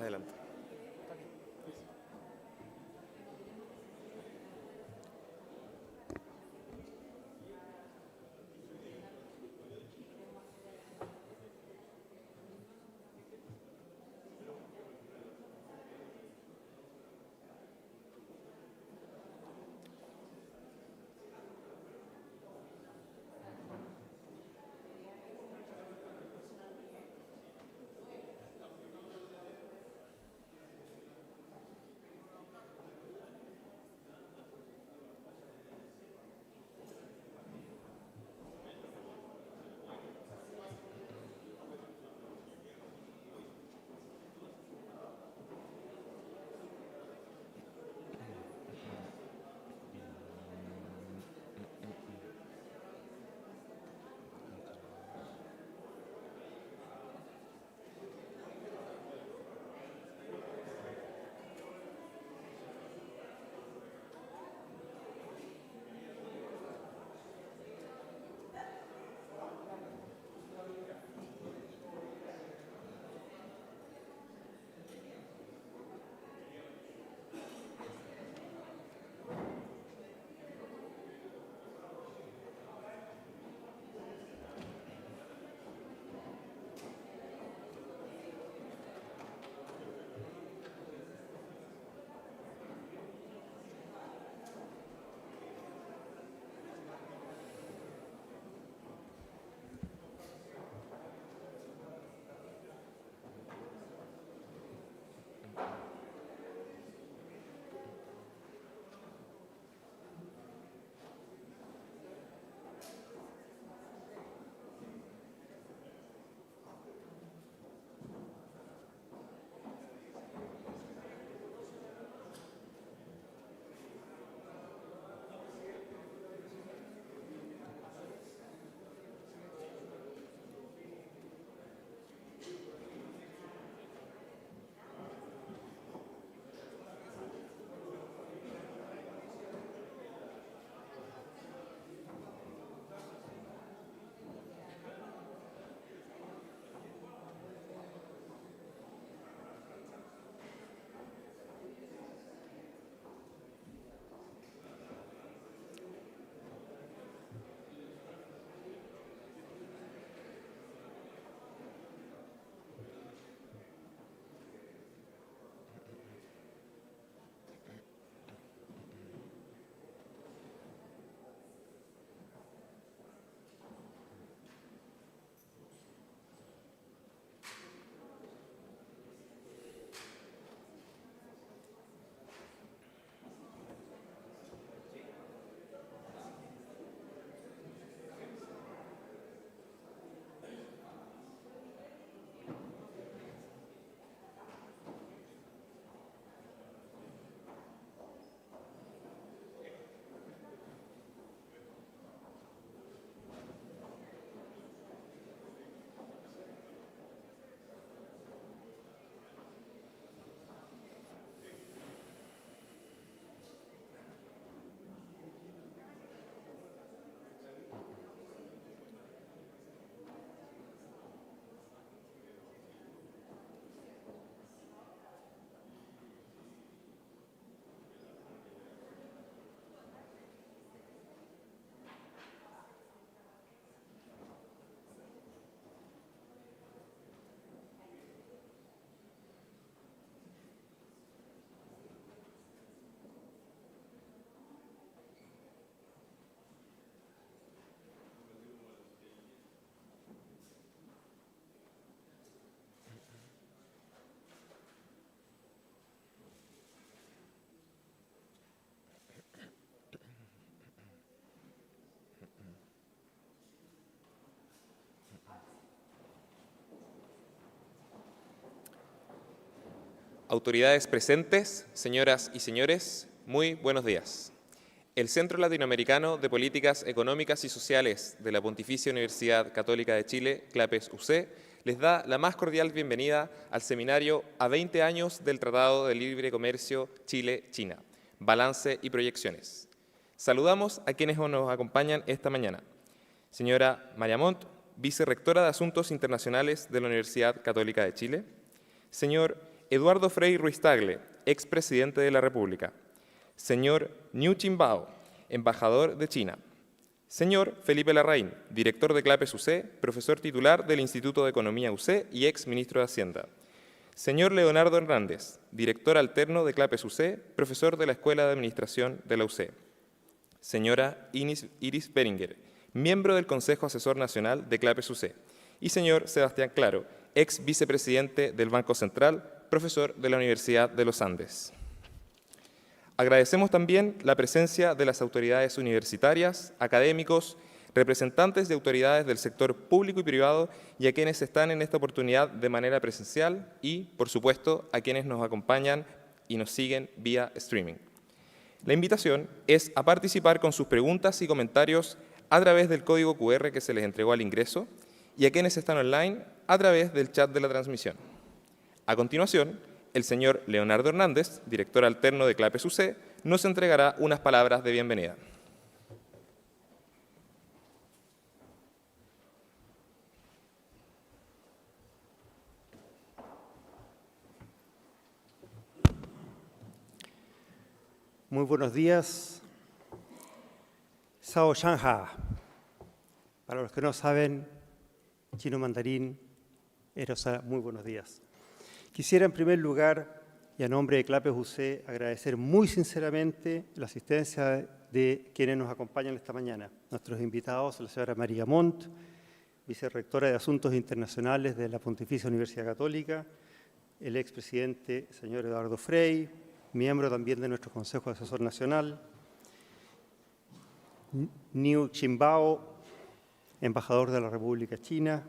Adelante. Autoridades presentes, señoras y señores, muy buenos días. El Centro Latinoamericano de Políticas Económicas y Sociales de la Pontificia Universidad Católica de Chile, CLAPES-UC, les da la más cordial bienvenida al seminario a 20 años del Tratado de Libre Comercio Chile-China, Balance y Proyecciones. Saludamos a quienes nos acompañan esta mañana. Señora María Montt, vicerrectora de Asuntos Internacionales de la Universidad Católica de Chile. Señor Eduardo Frei Ruiz-Tagle, expresidente de la República. Señor Niu Qianbao, embajador de China. Señor Felipe Larraín, director de CLAPES UC, profesor titular del Instituto de Economía UC y ex ministro de Hacienda. Señor Leonardo Hernández, director alterno de CLAPES UC, profesor de la Escuela de Administración de la UC. Señora Iris Beringer, miembro del Consejo Asesor Nacional de CLAPES UC. Y señor Sebastián Claro, ex vicepresidente del Banco Central, profesor de la Universidad de los Andes. Agradecemos también la presencia de las autoridades universitarias, académicos, representantes de autoridades del sector público y privado y a quienes están en esta oportunidad de manera presencial y, por supuesto, a quienes nos acompañan y nos siguen vía streaming. La invitación es a participar con sus preguntas y comentarios a través del código QR que se les entregó al ingreso y a quienes están online a través del chat de la transmisión. A continuación, el señor Leonardo Hernández, director alterno de CLAPES UC, nos entregará unas palabras de bienvenida. Muy buenos días. Sao Shanha. Para los que no saben, chino mandarín, muy buenos días. Quisiera en primer lugar, y a nombre de CLAPES UC, agradecer muy sinceramente la asistencia de quienes nos acompañan esta mañana. Nuestros invitados, la señora María Montt, vicerrectora de Asuntos Internacionales de la Pontificia Universidad Católica, el expresidente señor Eduardo Frei, miembro también de nuestro Consejo Asesor Nacional, Niu Qianbao, embajador de la República China,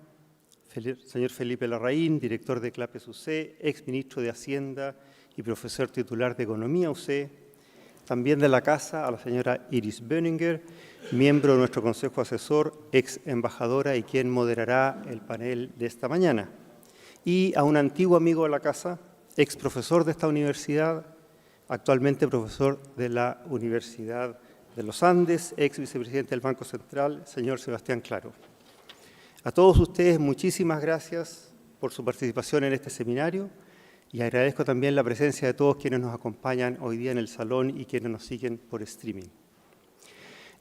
señor Felipe Larraín, director de CLAPES UC, ex ministro de Hacienda y profesor titular de Economía UC, también de la Casa a la señora Iris Beringer, miembro de nuestro Consejo Asesor, ex embajadora y quien moderará el panel de esta mañana, y a un antiguo amigo de la Casa, ex profesor de esta universidad, actualmente profesor de la Universidad de los Andes, ex vicepresidente del Banco Central, señor Sebastián Claro. A todos ustedes, muchísimas gracias por su participación en este seminario y agradezco también la presencia de todos quienes nos acompañan hoy día en el salón y quienes nos siguen por streaming.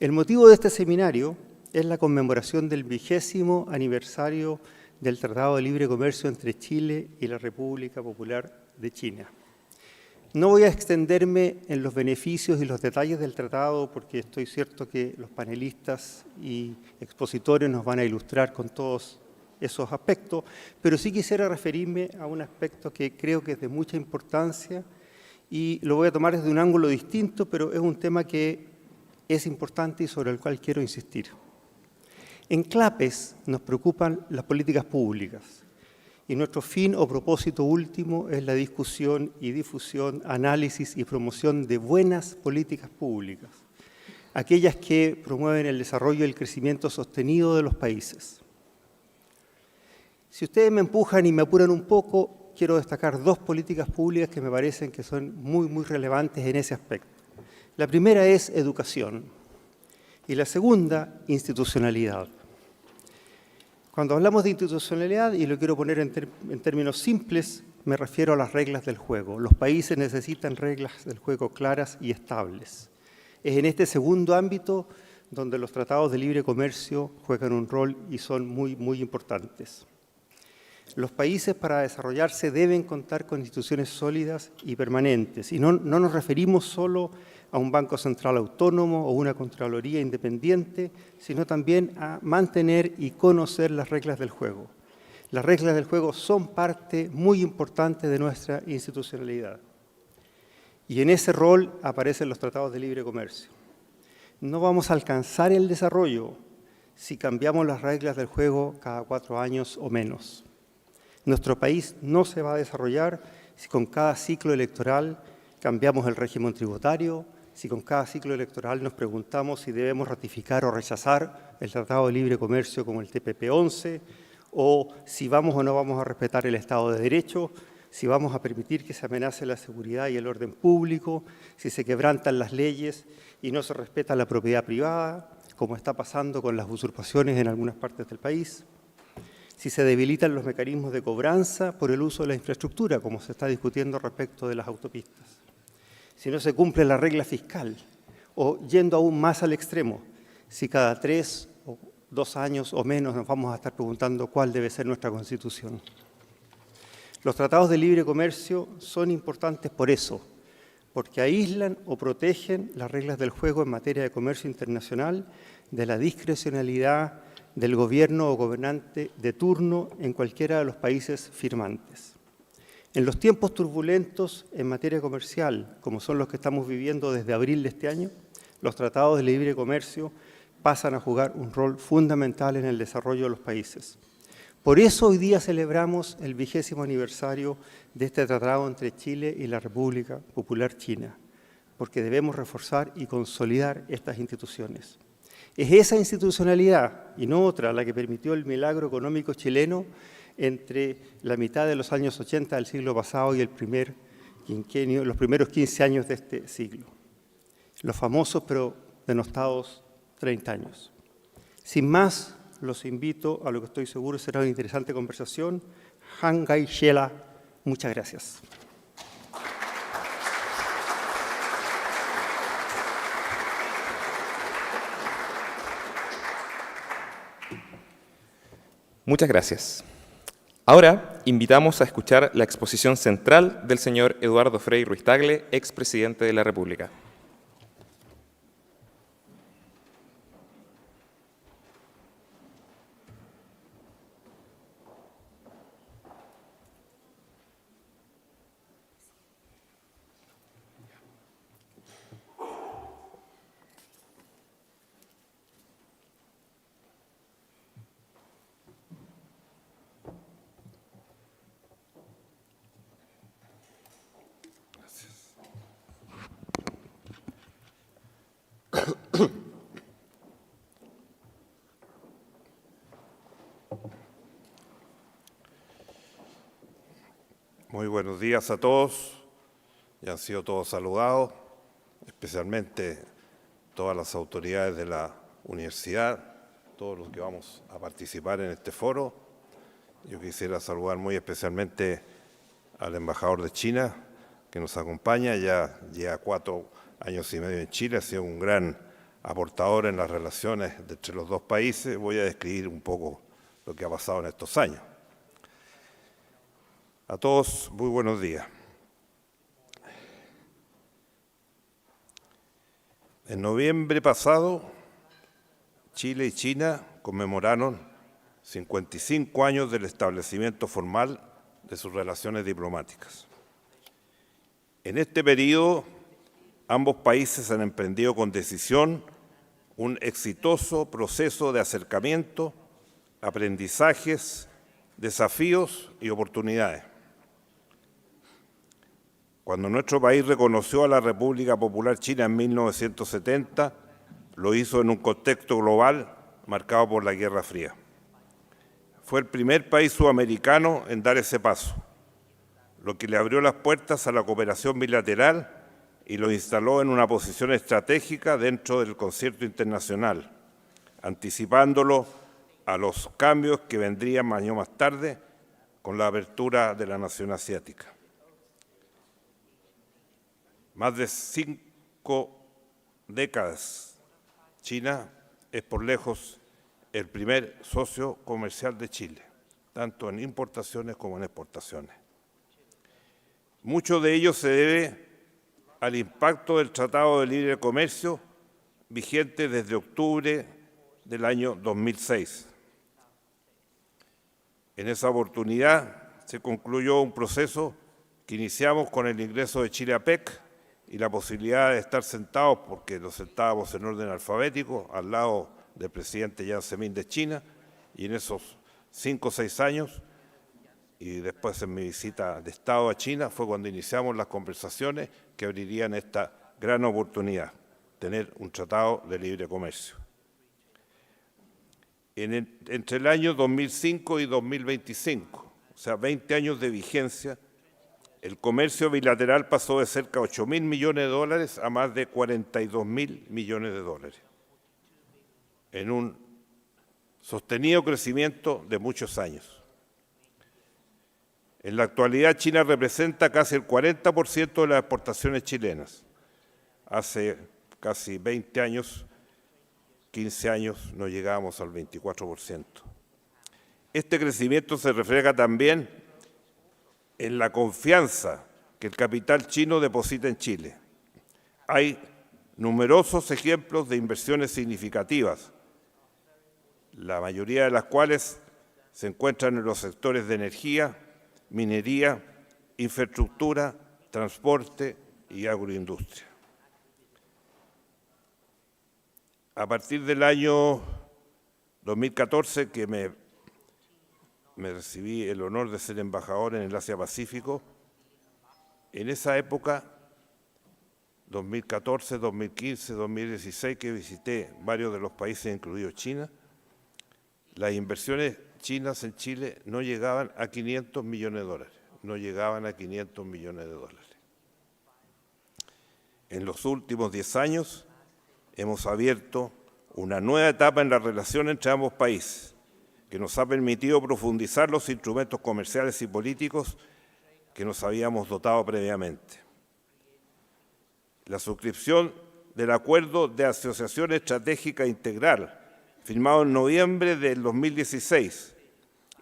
El motivo de este seminario es la conmemoración del 20º aniversario del Tratado de Libre Comercio entre Chile y la República Popular de China. No voy a extenderme en los beneficios y los detalles del tratado porque estoy cierto que los panelistas y expositores nos van a ilustrar con todos esos aspectos, pero sí quisiera referirme a un aspecto que creo que es de mucha importancia y lo voy a tomar desde un ángulo distinto, pero es un tema que es importante y sobre el cual quiero insistir. En CLAPES nos preocupan las políticas públicas. Y nuestro fin o propósito último es la discusión y difusión, análisis y promoción de buenas políticas públicas, aquellas que promueven el desarrollo y el crecimiento sostenido de los países. Si ustedes me empujan y me apuran un poco, quiero destacar dos políticas públicas que me parecen que son muy relevantes en ese aspecto. La primera es educación y la segunda, institucionalidad. Cuando hablamos de institucionalidad, y lo quiero poner en términos simples, me refiero a las reglas del juego. Los países necesitan reglas del juego claras y estables. Es en este segundo ámbito donde los tratados de libre comercio juegan un rol y son muy importantes. Los países para desarrollarse deben contar con instituciones sólidas y permanentes. Y no nos referimos solo a un Banco Central autónomo o una Contraloría independiente, sino también a mantener y conocer las reglas del juego. Las reglas del juego son parte muy importante de nuestra institucionalidad. Y en ese rol aparecen los tratados de libre comercio. No vamos a alcanzar el desarrollo si cambiamos las reglas del juego cada 4 años o menos. Nuestro país no se va a desarrollar si con cada ciclo electoral cambiamos el régimen tributario, si con cada ciclo electoral nos preguntamos si debemos ratificar o rechazar el Tratado de Libre Comercio como el TPP-11, o si vamos o no vamos a respetar el Estado de Derecho, si vamos a permitir que se amenace la seguridad y el orden público, si se quebrantan las leyes y no se respeta la propiedad privada, como está pasando con las usurpaciones en algunas partes del país. si se debilitan los mecanismos de cobranza por el uso de la infraestructura, como se está discutiendo respecto de las autopistas, si no se cumple la regla fiscal, o yendo aún más al extremo, si cada 3 o 2 años o menos nos vamos a estar preguntando cuál debe ser nuestra Constitución. Los tratados de libre comercio son importantes por eso, porque aíslan o protegen las reglas del juego en materia de comercio internacional de la discrecionalidad del gobierno o gobernante de turno en cualquiera de los países firmantes. En los tiempos turbulentos en materia comercial, como son los que estamos viviendo desde abril de este año, los tratados de libre comercio pasan a jugar un rol fundamental en el desarrollo de los países. Por eso hoy día celebramos el 20º aniversario de este tratado entre Chile y la República Popular China, porque debemos reforzar y consolidar estas instituciones. Es esa institucionalidad y no otra la que permitió el milagro económico chileno entre la mitad de los años 80 del siglo pasado y el primer quinquenio, los primeros 15 años de este siglo. Los famosos pero denostados 30 años. Sin más, los invito a lo que estoy seguro será una interesante conversación. Han Gai Shela, muchas gracias. Muchas gracias. Ahora invitamos a escuchar la exposición central del señor Eduardo Frei Ruiz-Tagle, expresidente de la República. Muy buenos días a todos. Ya han sido todos saludados, especialmente todas las autoridades de la universidad, todos los que vamos a participar en este foro. Yo quisiera saludar muy especialmente al embajador de China, que nos acompaña, ya lleva 4 años y medio en Chile, ha sido un gran aportador en las relaciones entre los dos países. Voy a describir un poco lo que ha pasado en estos años. A todos, muy buenos días. En noviembre pasado, Chile y China conmemoraron 55 años del establecimiento formal de sus relaciones diplomáticas. En este periodo, ambos países han emprendido con decisión un exitoso proceso de acercamiento, aprendizajes, desafíos y oportunidades. Cuando nuestro país reconoció a la República Popular China en 1970, lo hizo en un contexto global marcado por la Guerra Fría. Fue el primer país sudamericano en dar ese paso, lo que le abrió las puertas a la cooperación bilateral y lo instaló en una posición estratégica dentro del concierto internacional, anticipándolo a los cambios que vendrían años más tarde con la apertura de la nación asiática. Más de 5 décadas, China es por lejos el primer socio comercial de Chile, tanto en importaciones como en exportaciones. Mucho de ello se debe al impacto del Tratado de Libre Comercio vigente desde octubre del año 2006. En esa oportunidad se concluyó un proceso que iniciamos con el ingreso de Chile a PEC y la posibilidad de estar sentados, porque nos sentábamos en orden alfabético, al lado del presidente Jiang Zemin de China, y en esos 5 o 6 años, y después en mi visita de Estado a China, fue cuando iniciamos las conversaciones que abrirían esta gran oportunidad, tener un tratado de libre comercio. Entre el año 2005 y 2025, o sea, 20 años de vigencia, el comercio bilateral pasó de cerca de $8.000 millones a más de $42.000 millones, en un sostenido crecimiento de muchos años. En la actualidad, China representa casi el 40% de las exportaciones chilenas. Hace casi 20 años, 15 años, no llegábamos al 24%. Este crecimiento se refleja también en la confianza que el capital chino deposita en Chile. Hay numerosos ejemplos de inversiones significativas, la mayoría de las cuales se encuentran en los sectores de energía, minería, infraestructura, transporte y agroindustria. A partir del año 2014, que me recibí el honor de ser embajador en el Asia-Pacífico, en esa época, 2014, 2015, 2016, que visité varios de los países, incluido China, las inversiones chinas en Chile no llegaban a 500 millones de dólares, no llegaban a 500 millones de dólares. En los últimos 10 años hemos abierto una nueva etapa en la relación entre ambos países, que nos ha permitido profundizar los instrumentos comerciales y políticos que nos habíamos dotado previamente. La suscripción del Acuerdo de Asociación Estratégica Integral, firmado en noviembre del 2016,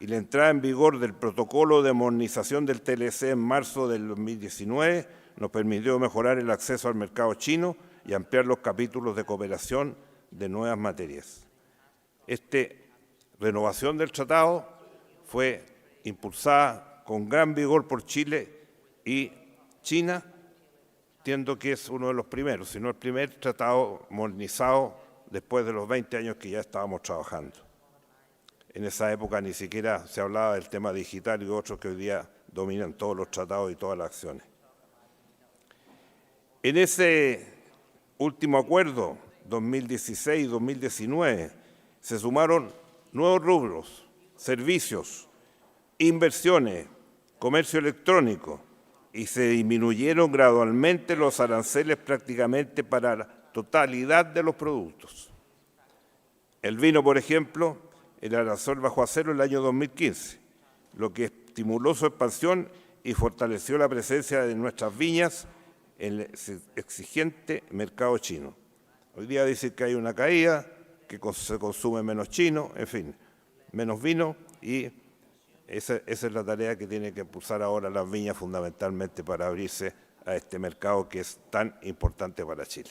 y la entrada en vigor del Protocolo de Modernización del TLC en marzo del 2019, nos permitió mejorar el acceso al mercado chino y ampliar los capítulos de cooperación de nuevas materias. Esta renovación del tratado fue impulsada con gran vigor por Chile y China. Entiendo que es uno de los primeros, si no el primer tratado modernizado después de los 20 años que ya estábamos trabajando. En esa época ni siquiera se hablaba del tema digital y otros que hoy día dominan todos los tratados y todas las acciones. En ese último acuerdo, 2016 y 2019, se sumaron nuevos rubros, servicios, inversiones, comercio electrónico, y se disminuyeron gradualmente los aranceles prácticamente para la totalidad de los productos. El vino, por ejemplo, el arancel bajó a cero el año 2015, lo que estimuló su expansión y fortaleció la presencia de nuestras viñas en el exigente mercado chino. Hoy día dicen que hay una caída, que se consume menos chino, en fin, menos vino, y esa es la tarea que tienen que impulsar ahora las viñas fundamentalmente para abrirse a este mercado que es tan importante para Chile.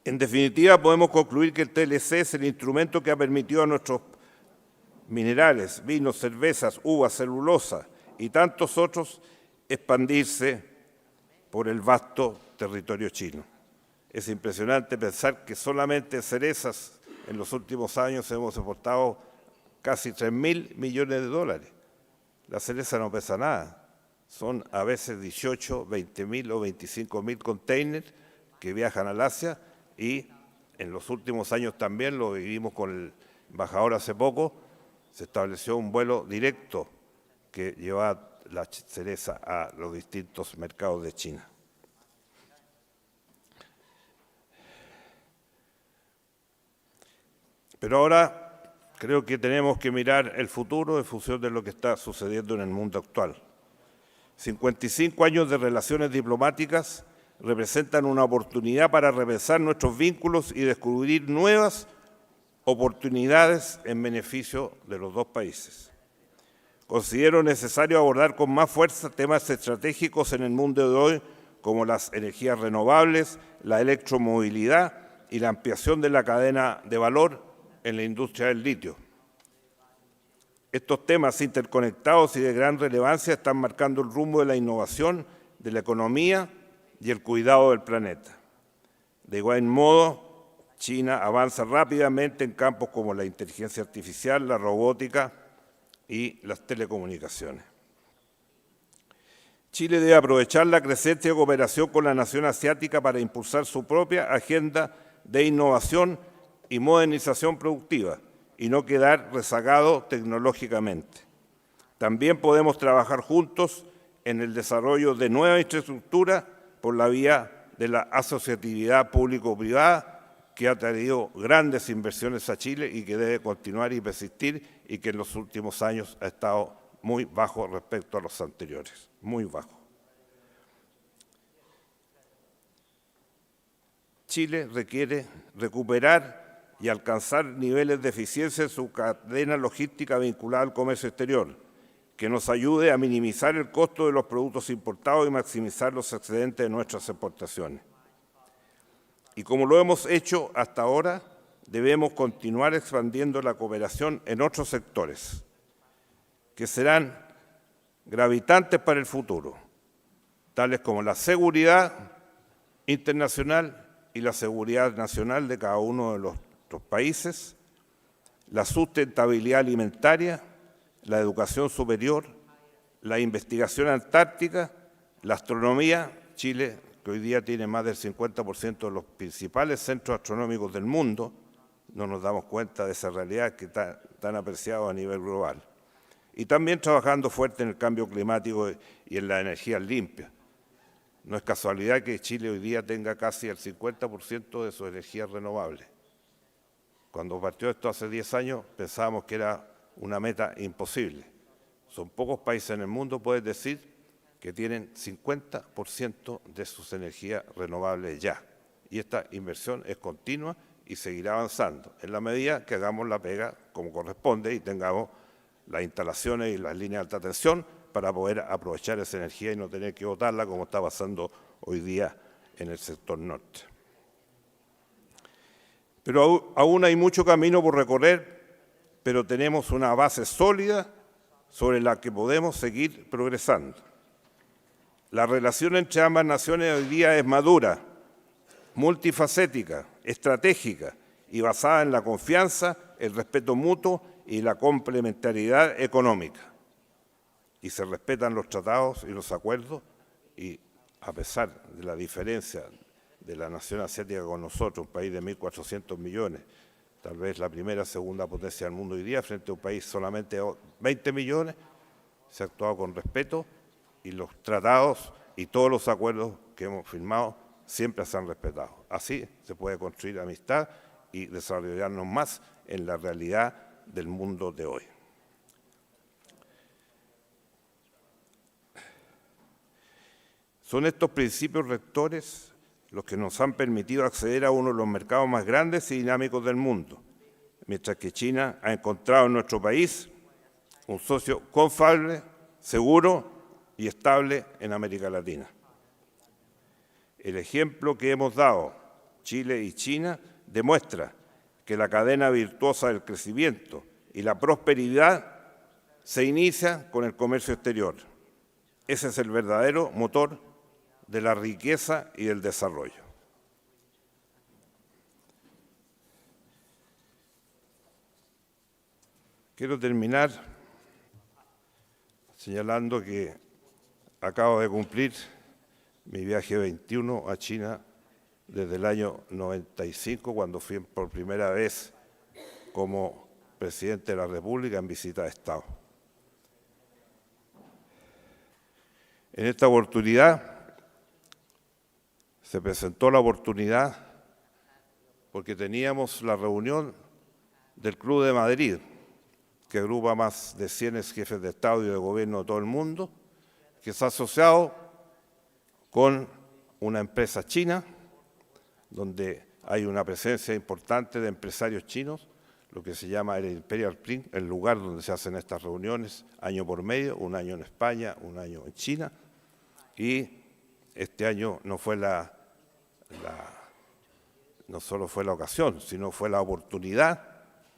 En definitiva, podemos concluir que el TLC es el instrumento que ha permitido a nuestros minerales, vinos, cervezas, uvas, celulosa y tantos otros expandirse por el vasto territorio chino. Es impresionante pensar que solamente cerezas en los últimos años hemos exportado casi 3.000 millones de dólares. La cereza no pesa nada. Son a veces 18, 20.000 o 25.000 containers que viajan al Asia, y en los últimos años también, lo vivimos con el embajador hace poco, se estableció un vuelo directo que lleva la cereza a los distintos mercados de China. Pero ahora creo que tenemos que mirar el futuro en función de lo que está sucediendo en el mundo actual. 55 años de relaciones diplomáticas representan una oportunidad para repensar nuestros vínculos y descubrir nuevas oportunidades en beneficio de los dos países. Considero necesario abordar con más fuerza temas estratégicos en el mundo de hoy, como las energías renovables, la electromovilidad y la ampliación de la cadena de valor en la industria del litio. Estos temas interconectados y de gran relevancia están marcando el rumbo de la innovación, de la economía y el cuidado del planeta. De igual modo, China avanza rápidamente en campos como la inteligencia artificial, la robótica y las telecomunicaciones. Chile debe aprovechar la creciente cooperación con la nación asiática para impulsar su propia agenda de innovación y modernización productiva y no quedar rezagado tecnológicamente. También podemos trabajar juntos en el desarrollo de nueva infraestructura por la vía de la asociatividad público-privada, que ha traído grandes inversiones a Chile y que debe continuar y persistir, y que en los últimos años ha estado muy bajo respecto a los anteriores, muy bajo. Chile requiere recuperar y alcanzar niveles de eficiencia en su cadena logística vinculada al comercio exterior, que nos ayude a minimizar el costo de los productos importados y maximizar los excedentes de nuestras exportaciones. Y como lo hemos hecho hasta ahora, debemos continuar expandiendo la cooperación en otros sectores, que serán gravitantes para el futuro, tales como la seguridad internacional y la seguridad nacional de cada uno de los países, la sustentabilidad alimentaria, la educación superior, la investigación antártica, la astronomía. Chile, que hoy día tiene más del 50% de los principales centros astronómicos del mundo, no nos damos cuenta de esa realidad que está tan apreciada a nivel global. Y también trabajando fuerte en el cambio climático y en la energía limpia. No es casualidad que Chile hoy día tenga casi el 50% de su energía renovable. Cuando partió esto hace 10 años pensábamos que era una meta imposible. Son pocos países en el mundo, puedes decir, que tienen 50% de sus energías renovables ya. Y esta inversión es continua y seguirá avanzando, en la medida que hagamos la pega como corresponde y tengamos las instalaciones y las líneas de alta tensión para poder aprovechar esa energía y no tener que botarla como está pasando hoy día en el sector norte. Pero aún hay mucho camino por recorrer, pero tenemos una base sólida sobre la que podemos seguir progresando. La relación entre ambas naciones hoy día es madura, multifacética, estratégica y basada en la confianza, el respeto mutuo y la complementariedad económica. Y se respetan los tratados y los acuerdos, y a pesar de la diferencia de la nación asiática con nosotros, un país de 1.400 millones, tal vez la primera, segunda potencia del mundo hoy día, frente a un país solamente de 20 millones, se ha actuado con respeto y los tratados y todos los acuerdos que hemos firmado siempre se han respetado. Así se puede construir amistad y desarrollarnos más en la realidad del mundo de hoy. Son estos principios rectores los que nos han permitido acceder a uno de los mercados más grandes y dinámicos del mundo, mientras que China ha encontrado en nuestro país un socio confiable, seguro y estable en América Latina. El ejemplo que hemos dado, Chile y China, demuestra que la cadena virtuosa del crecimiento y la prosperidad se inicia con el comercio exterior. Ese es el verdadero motor de la riqueza y del desarrollo. Quiero terminar señalando que acabo de cumplir mi viaje 21 a China desde el año 95, cuando fui por primera vez como presidente de la República en visita de Estado. En esta oportunidad se presentó la oportunidad porque teníamos la reunión del Club de Madrid, que agrupa más de 100 jefes de Estado y de Gobierno de todo el mundo, que se ha asociado con una empresa china, donde hay una presencia importante de empresarios chinos, lo que se llama el Imperial Spring, el lugar donde se hacen estas reuniones año por medio, un año en España, un año en China, y este año no solo fue la ocasión, sino fue la oportunidad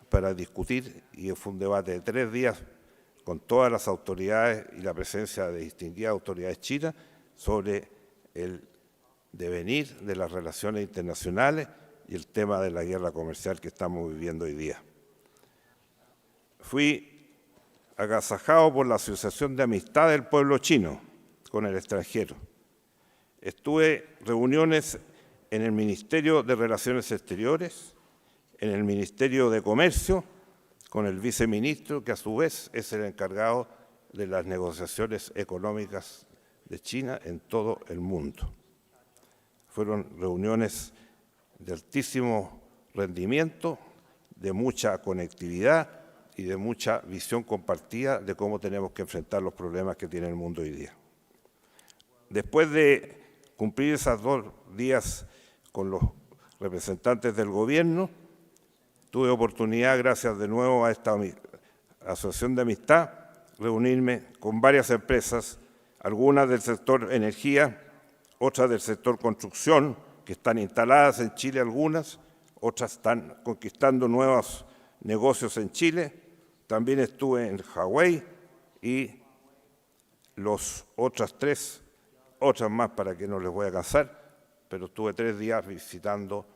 para discutir, y fue un debate de 3 días con todas las autoridades y la presencia de distinguidas autoridades chinas sobre el devenir de las relaciones internacionales y el tema de la guerra comercial que estamos viviendo hoy día. Fui agasajado por la Asociación de Amistad del Pueblo Chino con el extranjero. Estuve en reuniones en el Ministerio de Relaciones Exteriores, en el Ministerio de Comercio, con el viceministro, que a su vez es el encargado de las negociaciones económicas de China en todo el mundo. Fueron reuniones de altísimo rendimiento, de mucha conectividad y de mucha visión compartida de cómo tenemos que enfrentar los problemas que tiene el mundo hoy día. Después de cumplir esos 2 días con los representantes del gobierno, tuve oportunidad, gracias de nuevo a esta asociación de amistad, reunirme con varias empresas, algunas del sector energía, otras del sector construcción, que están instaladas en Chile algunas, otras están conquistando nuevos negocios en Chile. También estuve en Hawái y otras más para que no les voy a cansar, pero estuve 3 días visitando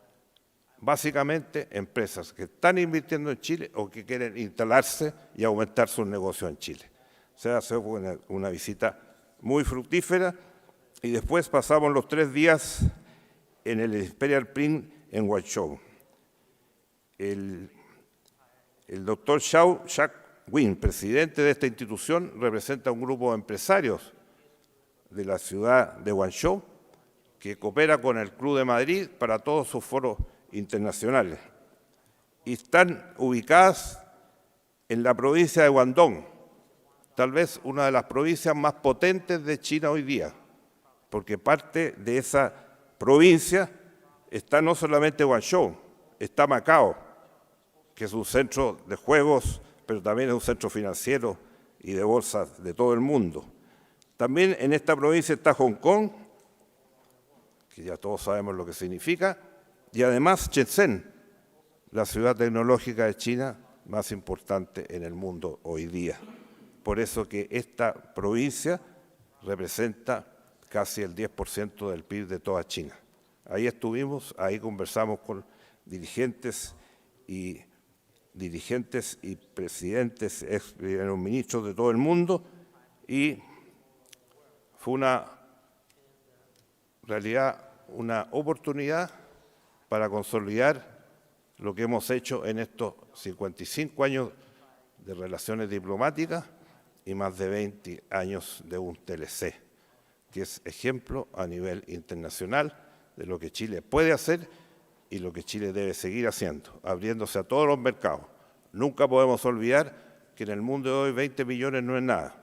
básicamente empresas que están invirtiendo en Chile o que quieren instalarse y aumentar sus negocios en Chile. O sea, fue una visita muy fructífera y después pasamos los 3 días en el Imperial Print en Guangzhou. El doctor Jacques Wynn, presidente de esta institución, representa a un grupo de empresarios de la ciudad de Guangzhou que coopera con el Club de Madrid para todos sus foros internacionales. Y están ubicadas en la provincia de Guangdong, tal vez una de las provincias más potentes de China hoy día, porque parte de esa provincia está no solamente Guangzhou, está Macao, que es un centro de juegos, pero también es un centro financiero y de bolsas de todo el mundo. También en esta provincia está Hong Kong, que ya todos sabemos lo que significa, y además Shenzhen, la ciudad tecnológica de China más importante en el mundo hoy día. Por eso que esta provincia representa casi el 10% del PIB de toda China. Ahí estuvimos, ahí conversamos con dirigentes y presidentes, ex primeros ministros de todo el mundo, y fue una realidad, una oportunidad para consolidar lo que hemos hecho en estos 55 años de relaciones diplomáticas y más de 20 años de un TLC, que es ejemplo a nivel internacional de lo que Chile puede hacer y lo que Chile debe seguir haciendo, abriéndose a todos los mercados. Nunca podemos olvidar que en el mundo de hoy 20 millones no es nada.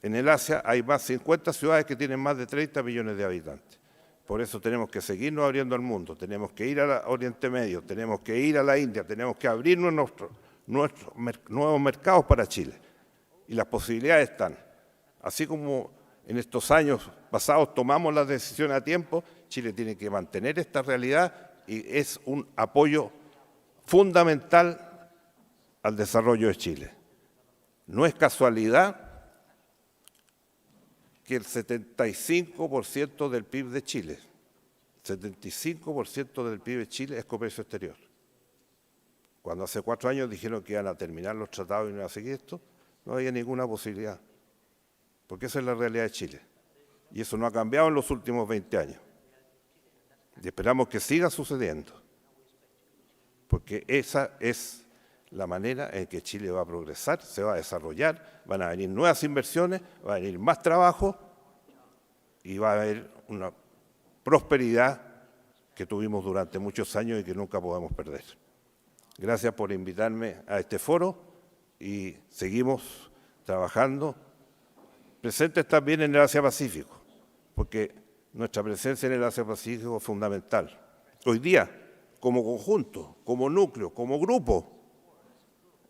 En el Asia hay más 50 ciudades que tienen más de 30 millones de habitantes. Por eso tenemos que seguirnos abriendo al mundo, tenemos que ir a Oriente Medio, tenemos que ir a la India, tenemos que abrir nuestros nuevos mercados para Chile. Y las posibilidades están. Así como en estos años pasados tomamos las decisiones a tiempo, Chile tiene que mantener esta realidad y es un apoyo fundamental al desarrollo de Chile. No es casualidad que el 75% del PIB de Chile, 75% del PIB de Chile es comercio exterior. Cuando hace 4 años dijeron que iban a terminar los tratados y no iban a seguir esto, no había ninguna posibilidad, porque esa es la realidad de Chile. Y eso no ha cambiado en los últimos 20 años. Y esperamos que siga sucediendo, porque esa es la manera en que Chile va a progresar, se va a desarrollar, van a venir nuevas inversiones, va a venir más trabajo y va a haber una prosperidad que tuvimos durante muchos años y que nunca podemos perder. Gracias por invitarme a este foro y seguimos trabajando, presentes también en el Asia-Pacífico, porque nuestra presencia en el Asia-Pacífico es fundamental. Hoy día, como conjunto, como núcleo, como grupo,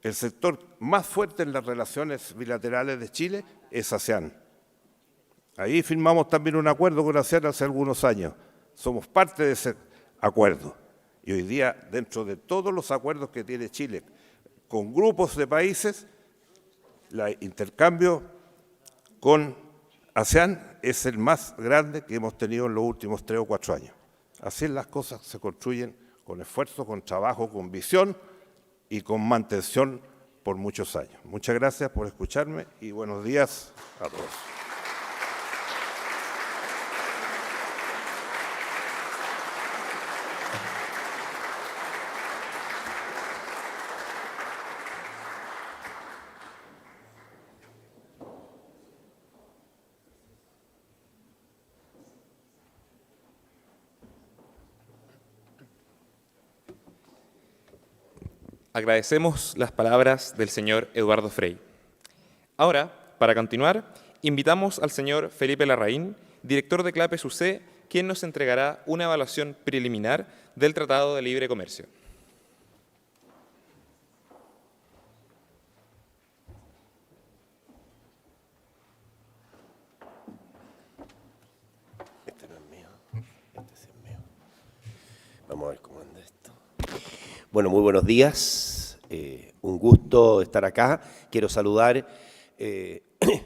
el sector más fuerte en las relaciones bilaterales de Chile es ASEAN. Ahí firmamos también un acuerdo con ASEAN hace algunos años. Somos parte de ese acuerdo. Y hoy día, dentro de todos los acuerdos que tiene Chile con grupos de países, el intercambio con ASEAN es el más grande que hemos tenido en los últimos 3 o 4 años. Así las cosas se construyen con esfuerzo, con trabajo, con visión y con mantención por muchos años. Muchas gracias por escucharme y buenos días a todos. Agradecemos las palabras del señor Eduardo Frei. Ahora, para continuar, invitamos al señor Felipe Larraín, director de CLAPES UC, quien nos entregará una evaluación preliminar del Tratado de Libre Comercio. Este no es mío, este sí es mío. Vamos a ver cómo anda esto. Bueno, muy buenos días. Un gusto estar acá. Quiero saludar,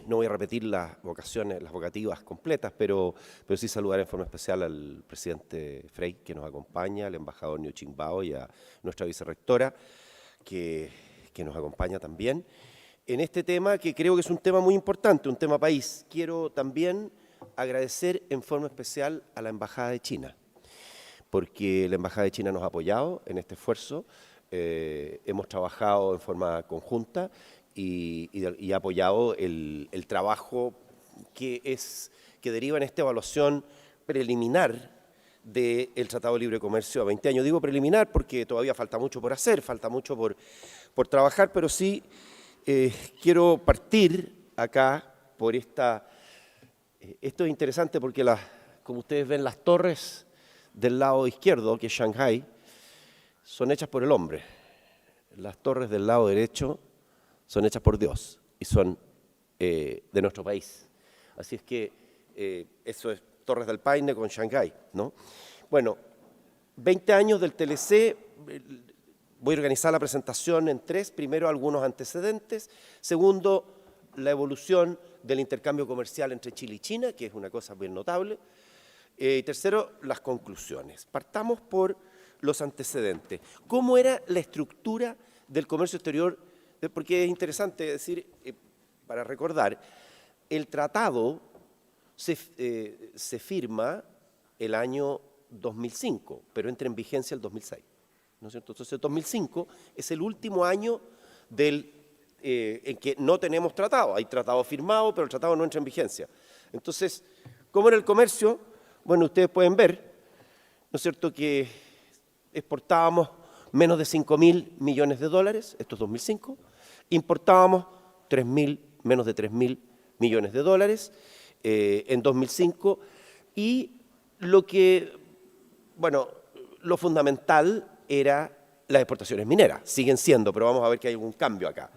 no voy a repetir las vocativas completas, pero sí saludar en forma especial al presidente Frei, que nos acompaña, al embajador Niu Qingbao y a nuestra vicerrectora, que nos acompaña también, en este tema que creo que es un tema muy importante, un tema país. Quiero también agradecer en forma especial a la Embajada de China, porque la Embajada de China nos ha apoyado en este esfuerzo. Hemos trabajado en forma conjunta y ha apoyado el trabajo que deriva en esta evaluación preliminar del Tratado de Libre Comercio a 20 años. Digo preliminar porque todavía falta mucho por hacer, falta mucho por trabajar, pero sí quiero partir acá por esta... Esto es interesante porque, como ustedes ven, las torres del lado izquierdo, que es Shanghái, son hechas por el hombre. Las torres del lado derecho son hechas por Dios y son de nuestro país. Así es que eso es Torres del Paine con Shanghái, ¿no? Bueno, 20 años del TLC. Voy a organizar la presentación en tres. Primero, algunos antecedentes. Segundo, la evolución del intercambio comercial entre Chile y China, que es una cosa bien notable. Y tercero, las conclusiones. Partamos por los antecedentes. ¿Cómo era la estructura del comercio exterior? Porque es interesante decir, para recordar, el tratado se firma el año 2005, pero entra en vigencia el 2006. ¿No es cierto? Entonces, el 2005 es el último año en que no tenemos tratado. Hay tratado firmado, pero el tratado no entra en vigencia. Entonces, ¿cómo era el comercio? Bueno, ustedes pueden ver, ¿no es cierto?, que exportábamos menos de 5.000 millones de dólares, esto es 2005, importábamos menos de 3.000 millones de dólares en 2005, y lo fundamental era las exportaciones mineras, siguen siendo, pero vamos a ver que hay algún cambio acá.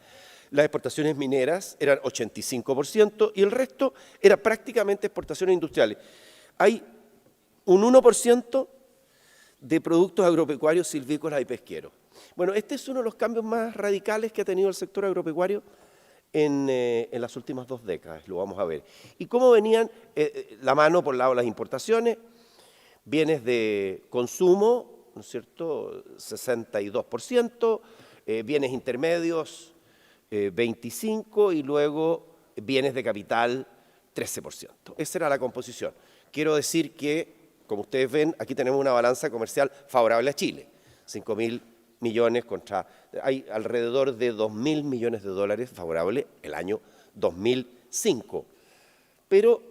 Las exportaciones mineras eran 85% y el resto era prácticamente exportaciones industriales. Hay un 1% de productos agropecuarios, silvícolas y pesqueros. Bueno, este es uno de los cambios más radicales que ha tenido el sector agropecuario en las últimas 2 décadas, lo vamos a ver. Y cómo venían la mano por el lado de las importaciones, bienes de consumo, ¿no es cierto?, 62%, bienes intermedios, 25%, y luego bienes de capital, 13%. Esa era la composición. Quiero decir que, como ustedes ven, aquí tenemos una balanza comercial favorable a Chile. 5.000 millones contra... Hay alrededor de 2.000 millones de dólares favorables el año 2005. Pero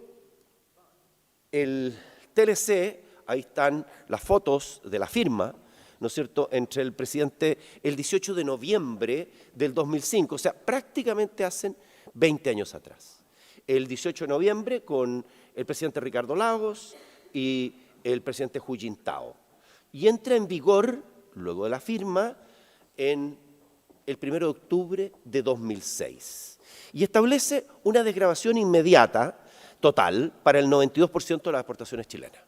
el TLC, ahí están las fotos de la firma, ¿no es cierto?, entre el presidente el 18 de noviembre del 2005, o sea, prácticamente hacen 20 años atrás. El 18 de noviembre con el presidente Ricardo Lagos y el presidente Hu Jintao. Y entra en vigor, luego de la firma, en el 1 de octubre de 2006. Y establece una desgravación inmediata, total, para el 92% de las exportaciones chilenas.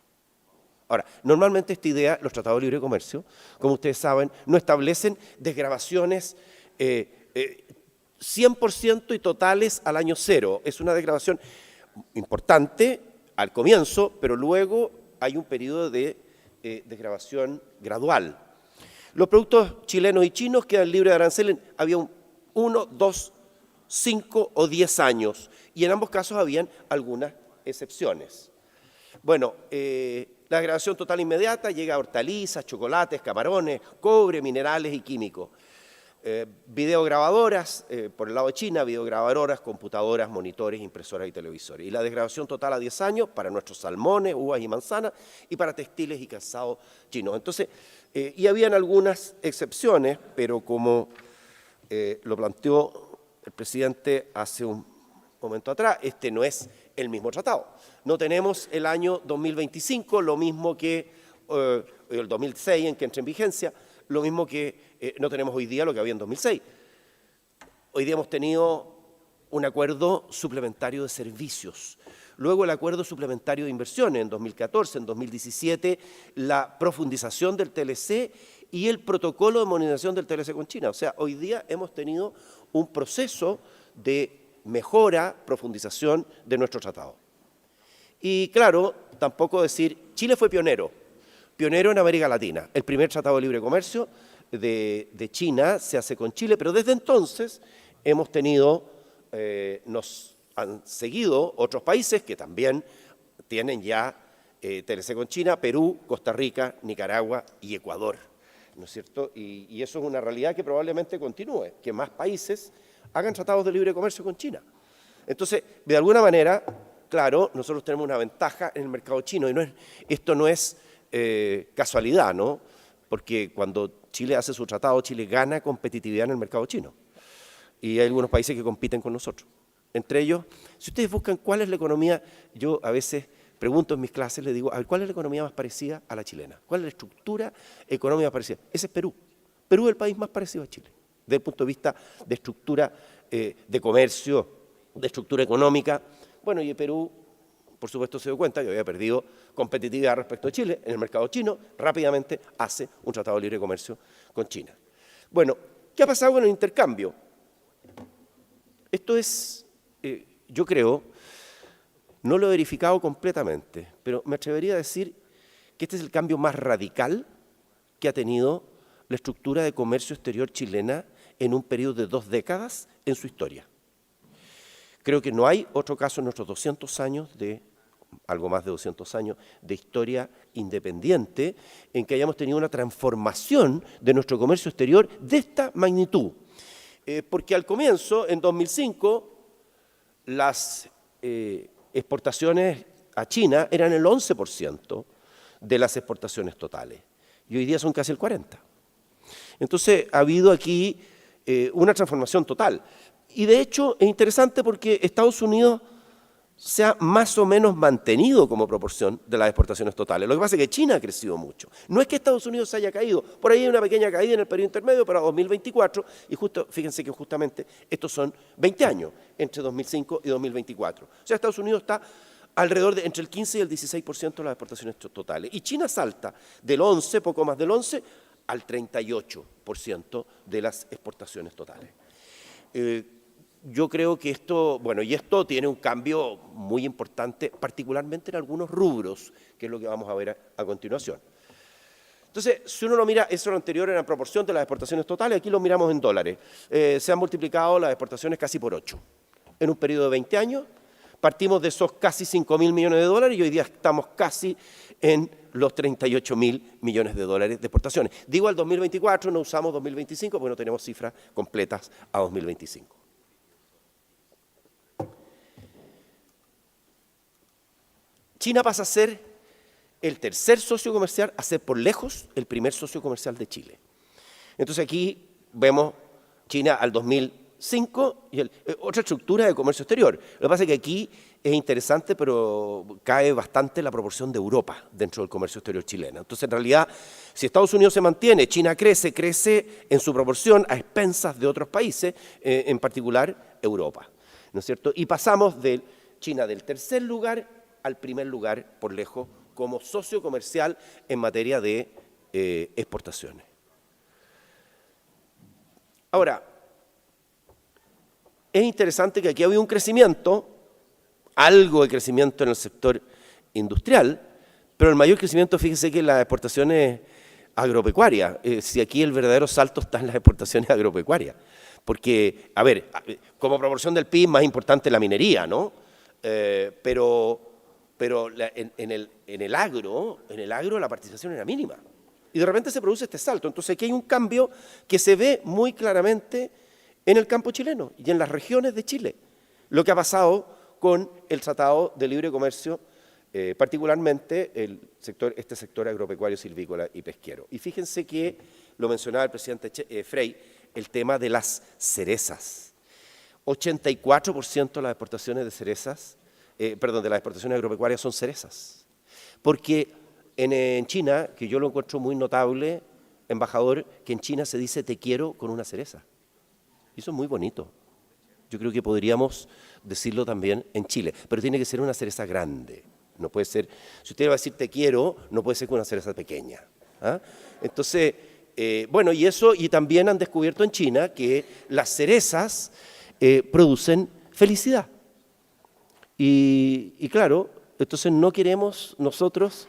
Ahora, normalmente esta idea, los tratados de libre comercio, como ustedes saben, no establecen desgravaciones 100% y totales al año cero. Es una desgravación importante al comienzo, pero luego hay un periodo de desgravación gradual. Los productos chilenos y chinos quedan libres de arancel. Había 1, 2, 5 o 10 años, y en ambos casos habían algunas excepciones. Bueno, la desgravación total inmediata llega a hortalizas, chocolates, camarones, cobre, minerales y químicos. videograbadoras, por el lado de China, videograbadoras, computadoras, monitores, impresoras y televisores. Y la desgravación total a 10 años para nuestros salmones, uvas y manzanas, y para textiles y calzados chinos. Entonces, y habían algunas excepciones, pero como lo planteó el presidente hace un momento atrás, este no es el mismo tratado. No tenemos el año 2025, lo mismo que el 2006 en que entra en vigencia, lo mismo que no tenemos hoy día lo que había en 2006. Hoy día hemos tenido un acuerdo suplementario de servicios, luego el acuerdo suplementario de inversiones en 2014, en 2017, la profundización del TLC y el protocolo de modernización del TLC con China. O sea, hoy día hemos tenido un proceso de mejora, profundización de nuestro tratado. Y claro, tampoco decir, Chile fue pionero en América Latina. El primer tratado de libre comercio de China se hace con Chile, pero desde entonces hemos tenido, nos han seguido otros países que también tienen ya TLC con China, Perú, Costa Rica, Nicaragua y Ecuador, ¿no es cierto? Y eso es una realidad que probablemente continúe, que más países hagan tratados de libre comercio con China. Entonces, de alguna manera, claro, nosotros tenemos una ventaja en el mercado chino, y esto no es casualidad, ¿no? Porque cuando Chile hace su tratado, Chile gana competitividad en el mercado chino. Y hay algunos países que compiten con nosotros. Entre ellos, si ustedes buscan cuál es la economía, yo a veces pregunto en mis clases, les digo, a ver, ¿cuál es la economía más parecida a la chilena? ¿Cuál es la estructura económica más parecida? Ese es Perú. Perú es el país más parecido a Chile, desde el punto de vista de estructura de comercio, de estructura económica. Bueno, y Perú, por supuesto, se dio cuenta que había perdido competitividad respecto a Chile en el mercado chino, rápidamente hace un tratado de libre comercio con China. Bueno, ¿qué ha pasado con el intercambio? Esto es, yo creo, no lo he verificado completamente, pero me atrevería a decir que este es el cambio más radical que ha tenido la estructura de comercio exterior chilena en un periodo de 2 décadas en su historia. Creo que no hay otro caso en nuestros 200 años algo más de 200 años de historia independiente en que hayamos tenido una transformación de nuestro comercio exterior de esta magnitud. Porque al comienzo, en 2005, las exportaciones a China eran el 11% de las exportaciones totales y hoy día son casi el 40%. Entonces ha habido aquí una transformación total. Y de hecho es interesante porque Estados Unidos se ha más o menos mantenido como proporción de las exportaciones totales. Lo que pasa es que China ha crecido mucho. No es que Estados Unidos se haya caído, por ahí hay una pequeña caída en el periodo intermedio para 2024, y fíjense que justamente estos son 20 años, entre 2005 y 2024. O sea, Estados Unidos está alrededor de entre el 15 y el 16% de las exportaciones totales. Y China salta del 11, poco más del 11, al 38% de las exportaciones totales. Yo creo que esto, bueno, y esto tiene un cambio muy importante, particularmente en algunos rubros, que es lo que vamos a ver a continuación. Entonces, si uno lo mira, eso lo anterior era en proporción de las exportaciones totales, aquí lo miramos en dólares. Se han multiplicado las exportaciones casi por 8 en un periodo de 20 años. Partimos de esos casi 5.000 millones de dólares y hoy día estamos casi en los 38.000 millones de dólares de exportaciones. Digo al 2024, no usamos 2025 porque no tenemos cifras completas a 2025. China pasa a ser el tercer socio comercial, a ser por lejos el primer socio comercial de Chile. Entonces aquí vemos China al 2005 y otra estructura de comercio exterior. Lo que pasa es que aquí es interesante, pero cae bastante la proporción de Europa dentro del comercio exterior chileno. Entonces, en realidad, si Estados Unidos se mantiene, China crece en su proporción a expensas de otros países, en particular Europa, ¿no es cierto? Y pasamos de China del tercer lugar al primer lugar por lejos como socio comercial en materia de exportaciones. Ahora, es interesante que aquí había un crecimiento, algo de crecimiento en el sector industrial, pero el mayor crecimiento, fíjese que en las exportaciones agropecuarias, si aquí el verdadero salto está en las exportaciones agropecuarias, porque, a ver, como proporción del PIB más importante la minería, ¿no? Pero en el agro la participación era mínima. Y de repente se produce este salto. Entonces aquí hay un cambio que se ve muy claramente en el campo chileno y en las regiones de Chile. Lo que ha pasado con el Tratado de Libre Comercio, particularmente este sector agropecuario, silvícola y pesquero. Y fíjense que lo mencionaba el presidente Frey, el tema de las cerezas. 84% de las exportaciones de cerezas, de las exportaciones agropecuarias son cerezas. Porque en China, que yo lo encuentro muy notable, embajador, que en China se dice te quiero con una cereza. Y eso es muy bonito. Yo creo que podríamos decirlo también en Chile, pero tiene que ser una cereza grande. No puede ser, si usted va a decir te quiero, no puede ser con una cereza pequeña. ¿Ah? Entonces, bueno, y también han descubierto en China que las cerezas producen felicidad. Y claro, entonces no queremos nosotros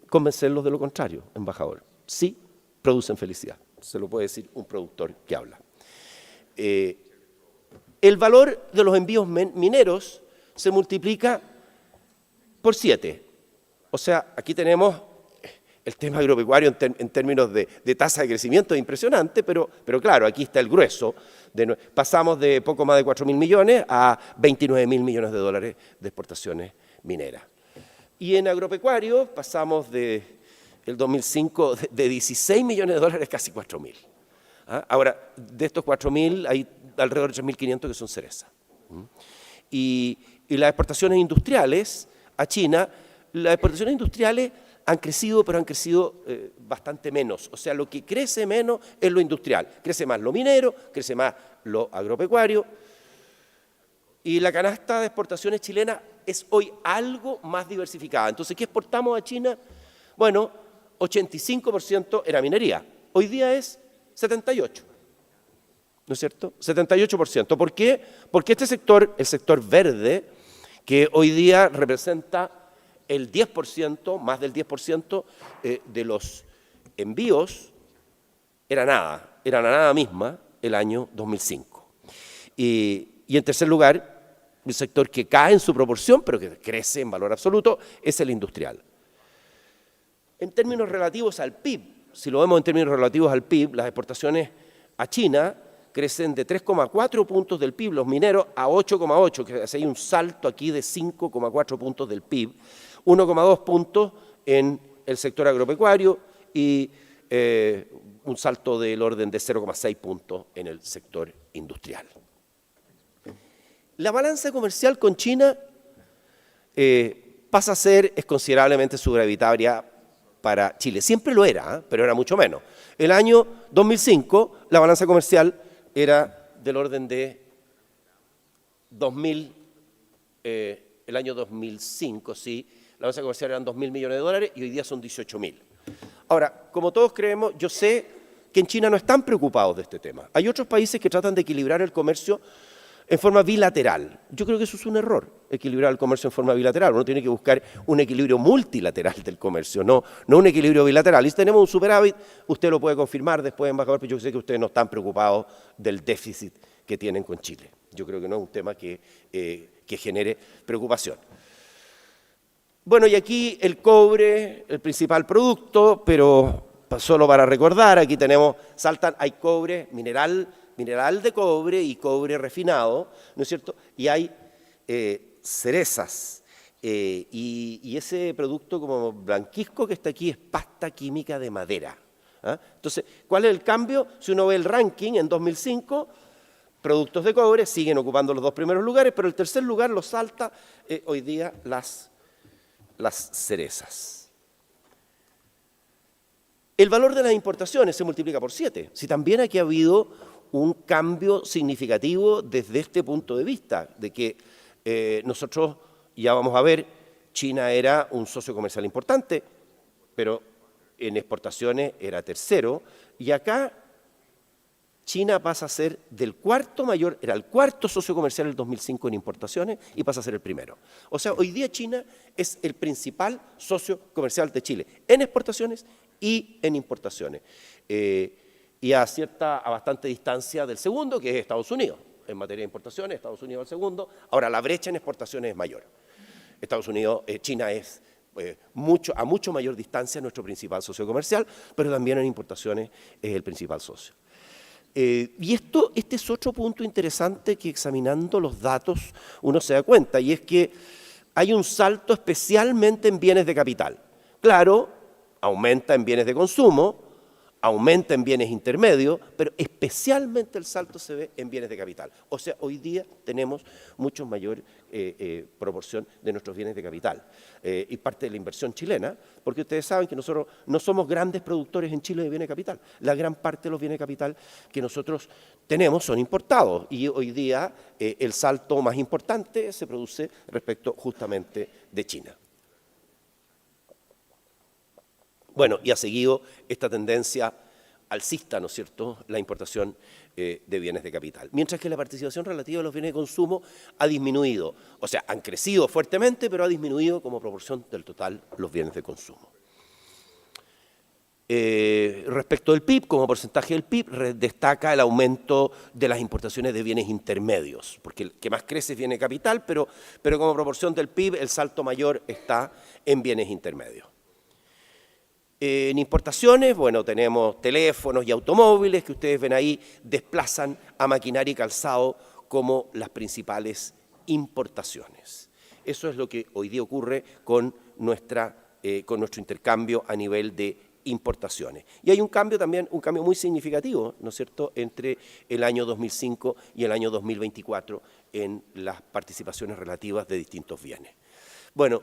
convencerlos de lo contrario, embajador. Sí, producen felicidad. Se lo puede decir un productor que habla. El valor de los envíos mineros se multiplica por 7. O sea, aquí tenemos el tema agropecuario en términos de tasa de crecimiento impresionante, pero claro, aquí está el grueso. Pasamos de poco más de 4.000 millones a 29.000 millones de dólares de exportaciones mineras. Y en agropecuario pasamos el 2005 de 16 millones de dólares a casi 4.000. ¿Ah? Ahora, de estos 4.000 hay alrededor de 3.500 que son cereza. Y las exportaciones industriales a China, las exportaciones industriales han crecido, pero han crecido bastante menos. O sea, lo que crece menos es lo industrial. Crece más lo minero, crece más lo agropecuario. Y la canasta de exportaciones chilena es hoy algo más diversificada. Entonces, ¿qué exportamos a China? Bueno, 85% era minería. Hoy día es 78%. ¿No es cierto? 78%. ¿Por qué? Porque este sector, el sector verde, que hoy día representa el 10%, más del 10% de los envíos, era la nada misma el año 2005. Y en tercer lugar, el sector que cae en su proporción, pero que crece en valor absoluto, es el industrial. En términos relativos al PIB, si lo vemos en términos relativos al PIB, las exportaciones a China crecen de 3,4 puntos del PIB, los mineros a 8,8, que hay un salto aquí de 5,4 puntos del PIB, 1,2 puntos en el sector agropecuario y un salto del orden de 0,6 puntos en el sector industrial. La balanza comercial con China pasa a ser, es considerablemente subgravitaria para Chile. Siempre lo era, pero era mucho menos. El año 2005, la balanza comercial era del orden de 2.000, el año 2005, sí, la balanza comercial eran 2.000 millones de dólares y hoy día son 18.000. Ahora, como todos creemos, yo sé que en China no están preocupados de este tema. Hay otros países que tratan de equilibrar el comercio en forma bilateral. Yo creo que eso es un error, equilibrar el comercio en forma bilateral. Uno tiene que buscar un equilibrio multilateral del comercio, no un equilibrio bilateral. Y si tenemos un superávit, usted lo puede confirmar después, embajador, pero yo sé que ustedes no están preocupados del déficit que tienen con Chile. Yo creo que no es un tema que genere preocupación. Bueno, y aquí el cobre, el principal producto, pero solo para recordar, aquí tenemos, hay cobre mineral de cobre y cobre refinado, ¿no es cierto? Y hay cerezas. Y ese producto como blanquisco que está aquí es pasta química de madera. ¿Ah? Entonces, ¿cuál es el cambio? Si uno ve el ranking en 2005, productos de cobre siguen ocupando los 2 primeros lugares, pero el tercer lugar lo salta hoy día las cerezas. El valor de las importaciones se multiplica por 7. Si también aquí ha habido un cambio significativo desde este punto de vista, de que nosotros, ya vamos a ver, China era un socio comercial importante, pero en exportaciones era tercero, y acá China pasa a ser era el cuarto socio comercial en el 2005 en importaciones y pasa a ser el primero. O sea, hoy día China es el principal socio comercial de Chile en exportaciones y en importaciones. Y a bastante distancia del segundo, que es Estados Unidos. En materia de importaciones, Estados Unidos es el segundo. Ahora, la brecha en exportaciones es mayor. China es a mucho mayor distancia nuestro principal socio comercial, pero también en importaciones es el principal socio. Y este es otro punto interesante que examinando los datos uno se da cuenta, y es que hay un salto especialmente en bienes de capital. Claro, aumenta en bienes de consumo, aumenta en bienes intermedios, pero especialmente el salto se ve en bienes de capital. O sea, hoy día tenemos mucho mayor proporción de nuestros bienes de capital. Y parte de la inversión chilena, porque ustedes saben que nosotros no somos grandes productores en Chile de bienes de capital. La gran parte de los bienes de capital que nosotros tenemos son importados. Y hoy día el salto más importante se produce respecto justamente de China. Bueno, y ha seguido esta tendencia alcista, ¿no es cierto?, la importación de bienes de capital. Mientras que la participación relativa de los bienes de consumo ha disminuido. O sea, han crecido fuertemente, pero ha disminuido como proporción del total los bienes de consumo. Respecto del PIB, como porcentaje del PIB, destaca el aumento de las importaciones de bienes intermedios, porque el que más crece es bienes de capital, pero como proporción del PIB el salto mayor está en bienes intermedios. En importaciones, bueno, tenemos teléfonos y automóviles que ustedes ven ahí, desplazan a maquinaria y calzado como las principales importaciones. Eso es lo que hoy día ocurre con nuestro intercambio a nivel de importaciones. Y hay un cambio también, un cambio muy significativo, ¿no es cierto?, entre el año 2005 y el año 2024 en las participaciones relativas de distintos bienes. Bueno,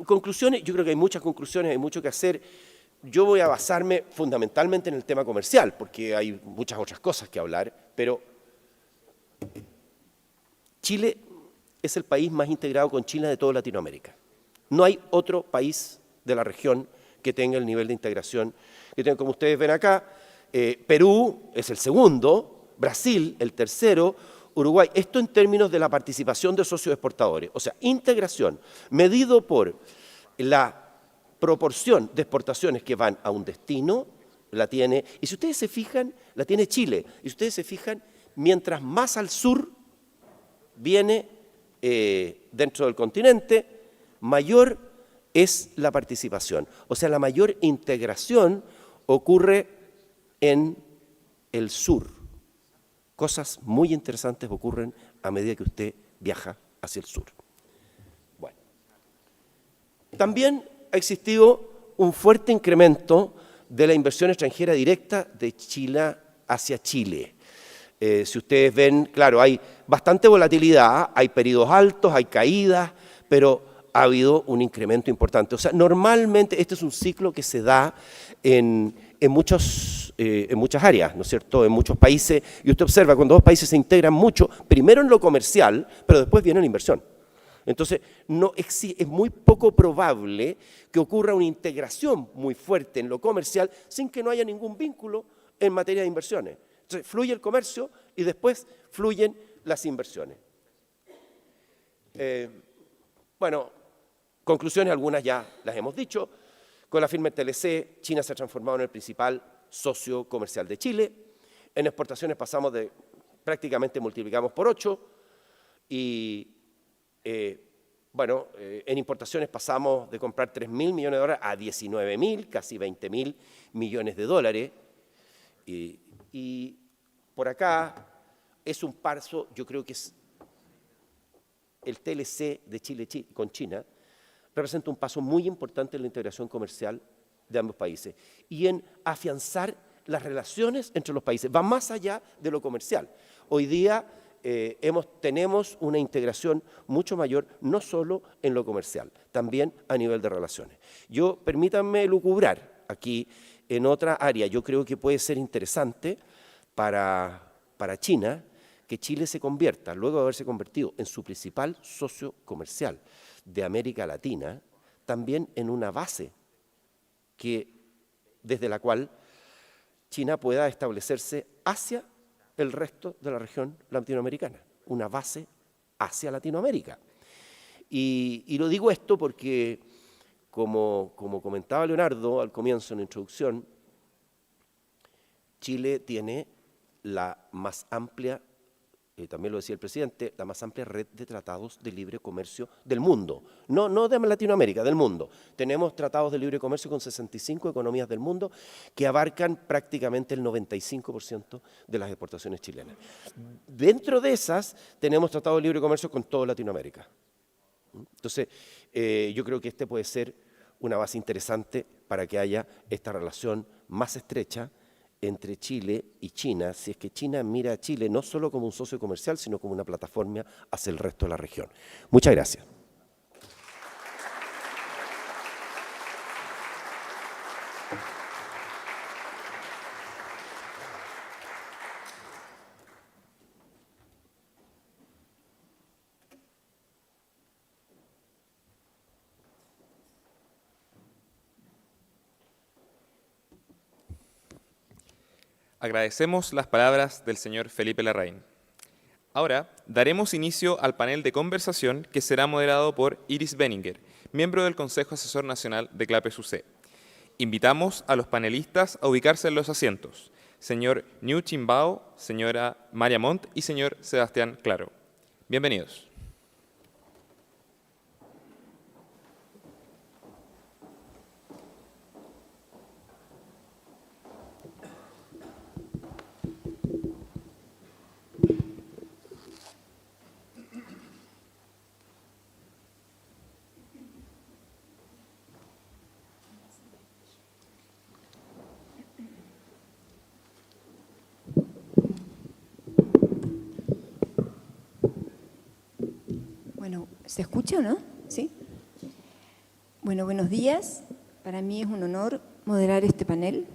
conclusiones, yo creo que hay muchas conclusiones, hay mucho que hacer. Yo voy a basarme fundamentalmente en el tema comercial, porque hay muchas otras cosas que hablar, pero Chile es el país más integrado con China de toda Latinoamérica. No hay otro país de la región que tenga el nivel de integración que tenga, como ustedes ven acá. Perú es el segundo, Brasil el tercero, Uruguay. Esto en términos de la participación de socios exportadores. O sea, integración medido por la proporción de exportaciones que van a un destino, la tiene, y si ustedes se fijan, la tiene Chile. Y si ustedes se fijan, mientras más al sur viene dentro del continente, mayor es la participación. O sea, la mayor integración ocurre en el sur. Cosas muy interesantes ocurren a medida que usted viaja hacia el sur. Bueno. También ha existido un fuerte incremento de la inversión extranjera directa de China hacia Chile. Si ustedes ven, claro, hay bastante volatilidad, hay periodos altos, hay caídas, pero ha habido un incremento importante. O sea, normalmente este es un ciclo que se da en muchas áreas, ¿no es cierto?, en muchos países, y usted observa cuando dos países se integran mucho, primero en lo comercial, pero después viene la inversión. Entonces, es muy poco probable que ocurra una integración muy fuerte en lo comercial sin que no haya ningún vínculo en materia de inversiones. Entonces, fluye el comercio y después fluyen las inversiones. Bueno, conclusiones, algunas ya las hemos dicho. Con la firma del TLC, China se ha transformado en el principal socio comercial de Chile. En exportaciones pasamos prácticamente multiplicamos por 8. Y, en importaciones pasamos de comprar 3.000 millones de dólares a 19.000, casi 20.000 millones de dólares. Y por acá es un paso, yo creo que es el TLC de Chile con China, representa un paso muy importante en la integración comercial de ambos países y en afianzar las relaciones entre los países. Va más allá de lo comercial. Hoy día tenemos una integración mucho mayor, no solo en lo comercial, también a nivel de relaciones. Permítanme lucubrar aquí en otra área. Yo creo que puede ser interesante para China que Chile se convierta, luego de haberse convertido en su principal socio comercial de América Latina, también en una base desde la cual China pueda establecerse hacia el resto de la región latinoamericana, una base hacia Latinoamérica. Y lo digo esto porque, como comentaba Leonardo al comienzo en la introducción, Chile tiene la más amplia también lo decía el presidente, la más amplia red de tratados de libre comercio del mundo. No de Latinoamérica, del mundo. Tenemos tratados de libre comercio con 65 economías del mundo que abarcan prácticamente el 95% de las exportaciones chilenas. Dentro de esas tenemos tratados de libre comercio con toda Latinoamérica. Entonces, yo creo que este puede ser una base interesante para que haya esta relación más estrecha entre Chile y China, si es que China mira a Chile no solo como un socio comercial, sino como una plataforma hacia el resto de la región. Muchas gracias. Agradecemos las palabras del señor Felipe Larraín. Ahora daremos inicio al panel de conversación que será moderado por Iris Benninger, miembro del Consejo Asesor Nacional de CLAPES UC. Invitamos a los panelistas a ubicarse en los asientos. Señor Niu Chimbao, señora Maria Montt y señor Sebastián Claro. Bienvenidos. Bueno, ¿se escucha o no? ¿Sí? Bueno, buenos días. Para mí es un honor moderar este panel.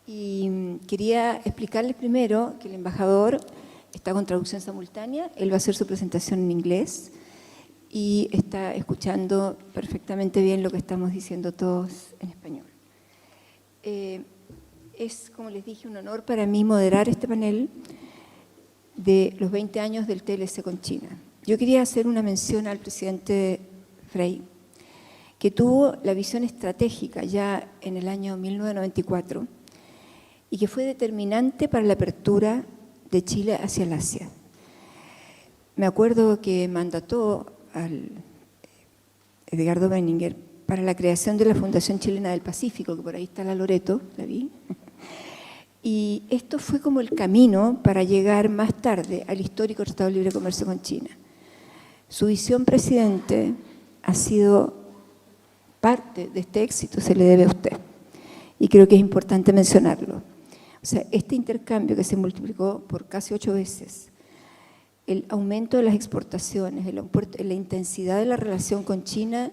Y quería explicarles primero que el embajador está con traducción simultánea. Él va a hacer su presentación en inglés y está escuchando perfectamente bien lo que estamos diciendo todos en español. Es, como les dije, un honor para mí moderar este panel de los 20 años del TLC con China. Yo quería hacer una mención al presidente Frei, que tuvo la visión estratégica ya en el año 1994 y que fue determinante para la apertura de Chile hacia el Asia. Me acuerdo que mandató al Edgardo Benninger para la creación de la Fundación Chilena del Pacífico, que por ahí está la Loreto, la vi. Y esto fue como el camino para llegar más tarde al histórico Tratado de Libre Comercio con China. Su visión, presidente, ha sido parte de este éxito, se le debe a usted. Y creo que es importante mencionarlo. O sea, este intercambio que se multiplicó por casi 8 veces, el aumento de las exportaciones, la intensidad de la relación con China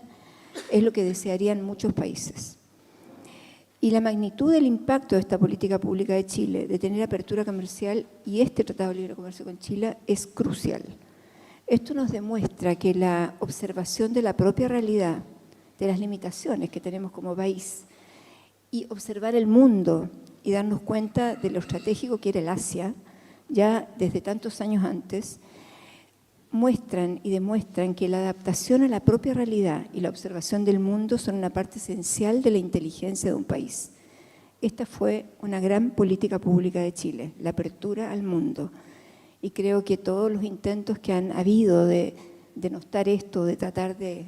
es lo que desearían muchos países. Y la magnitud del impacto de esta política pública de Chile, de tener apertura comercial y este Tratado de Libre Comercio con Chile, es crucial. Esto nos demuestra que la observación de la propia realidad, de las limitaciones que tenemos como país, y observar el mundo y darnos cuenta de lo estratégico que era el Asia, ya desde tantos años antes, muestran y demuestran que la adaptación a la propia realidad y la observación del mundo son una parte esencial de la inteligencia de un país. Esta fue una gran política pública de Chile, la apertura al mundo. Y creo que todos los intentos que han habido de denostar esto, de tratar de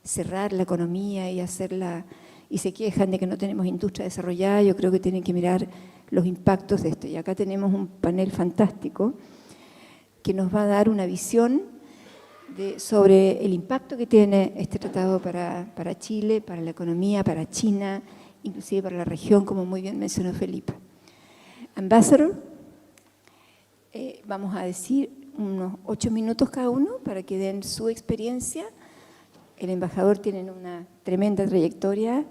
cerrar la economía y hacerla, y se quejan de que no tenemos industria desarrollada, yo creo que tienen que mirar los impactos de esto. Y acá tenemos un panel fantástico que nos va a dar una visión sobre el impacto que tiene este tratado para Chile, para la economía, para China, inclusive para la región, como muy bien mencionó Felipe. Ambassador, vamos a decir unos 8 minutos cada uno para que den su experiencia. El embajador tiene una tremenda trayectoria.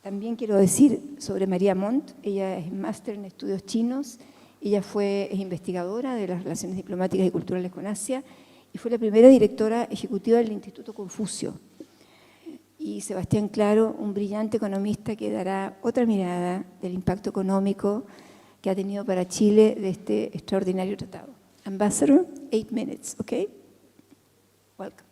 También quiero decir sobre Maria Montt, ella es máster en estudios chinos, ella es investigadora de las relaciones diplomáticas y culturales con Asia y fue la primera directora ejecutiva del Instituto Confucio. Y Sebastián Claro, un brillante economista que dará otra mirada del impacto económico que ha tenido para Chile de este extraordinario tratado. Ambassador, 8 minutes, okay? Welcome.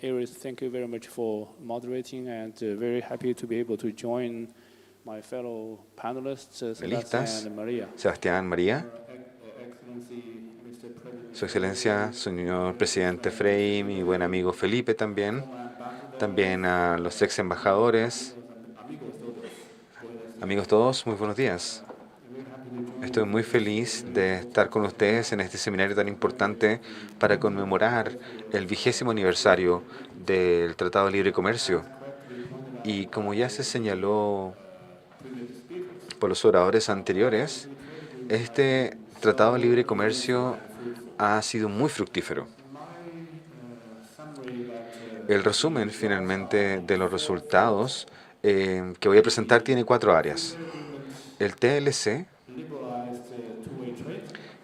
Iris, thank you very much for moderating, and very happy to be able to join panelistas, Sebastián, María, Su Excelencia, señor Presidente Frei, mi buen amigo Felipe también a los ex embajadores, amigos todos, muy buenos días. Estoy muy feliz de estar con ustedes en este seminario tan importante para conmemorar el 20º aniversario del Tratado de Libre Comercio. Y como ya se señaló por los oradores anteriores, este Tratado de Libre Comercio ha sido muy fructífero. El resumen, finalmente, de los resultados que voy a presentar tiene 4 áreas. El TLC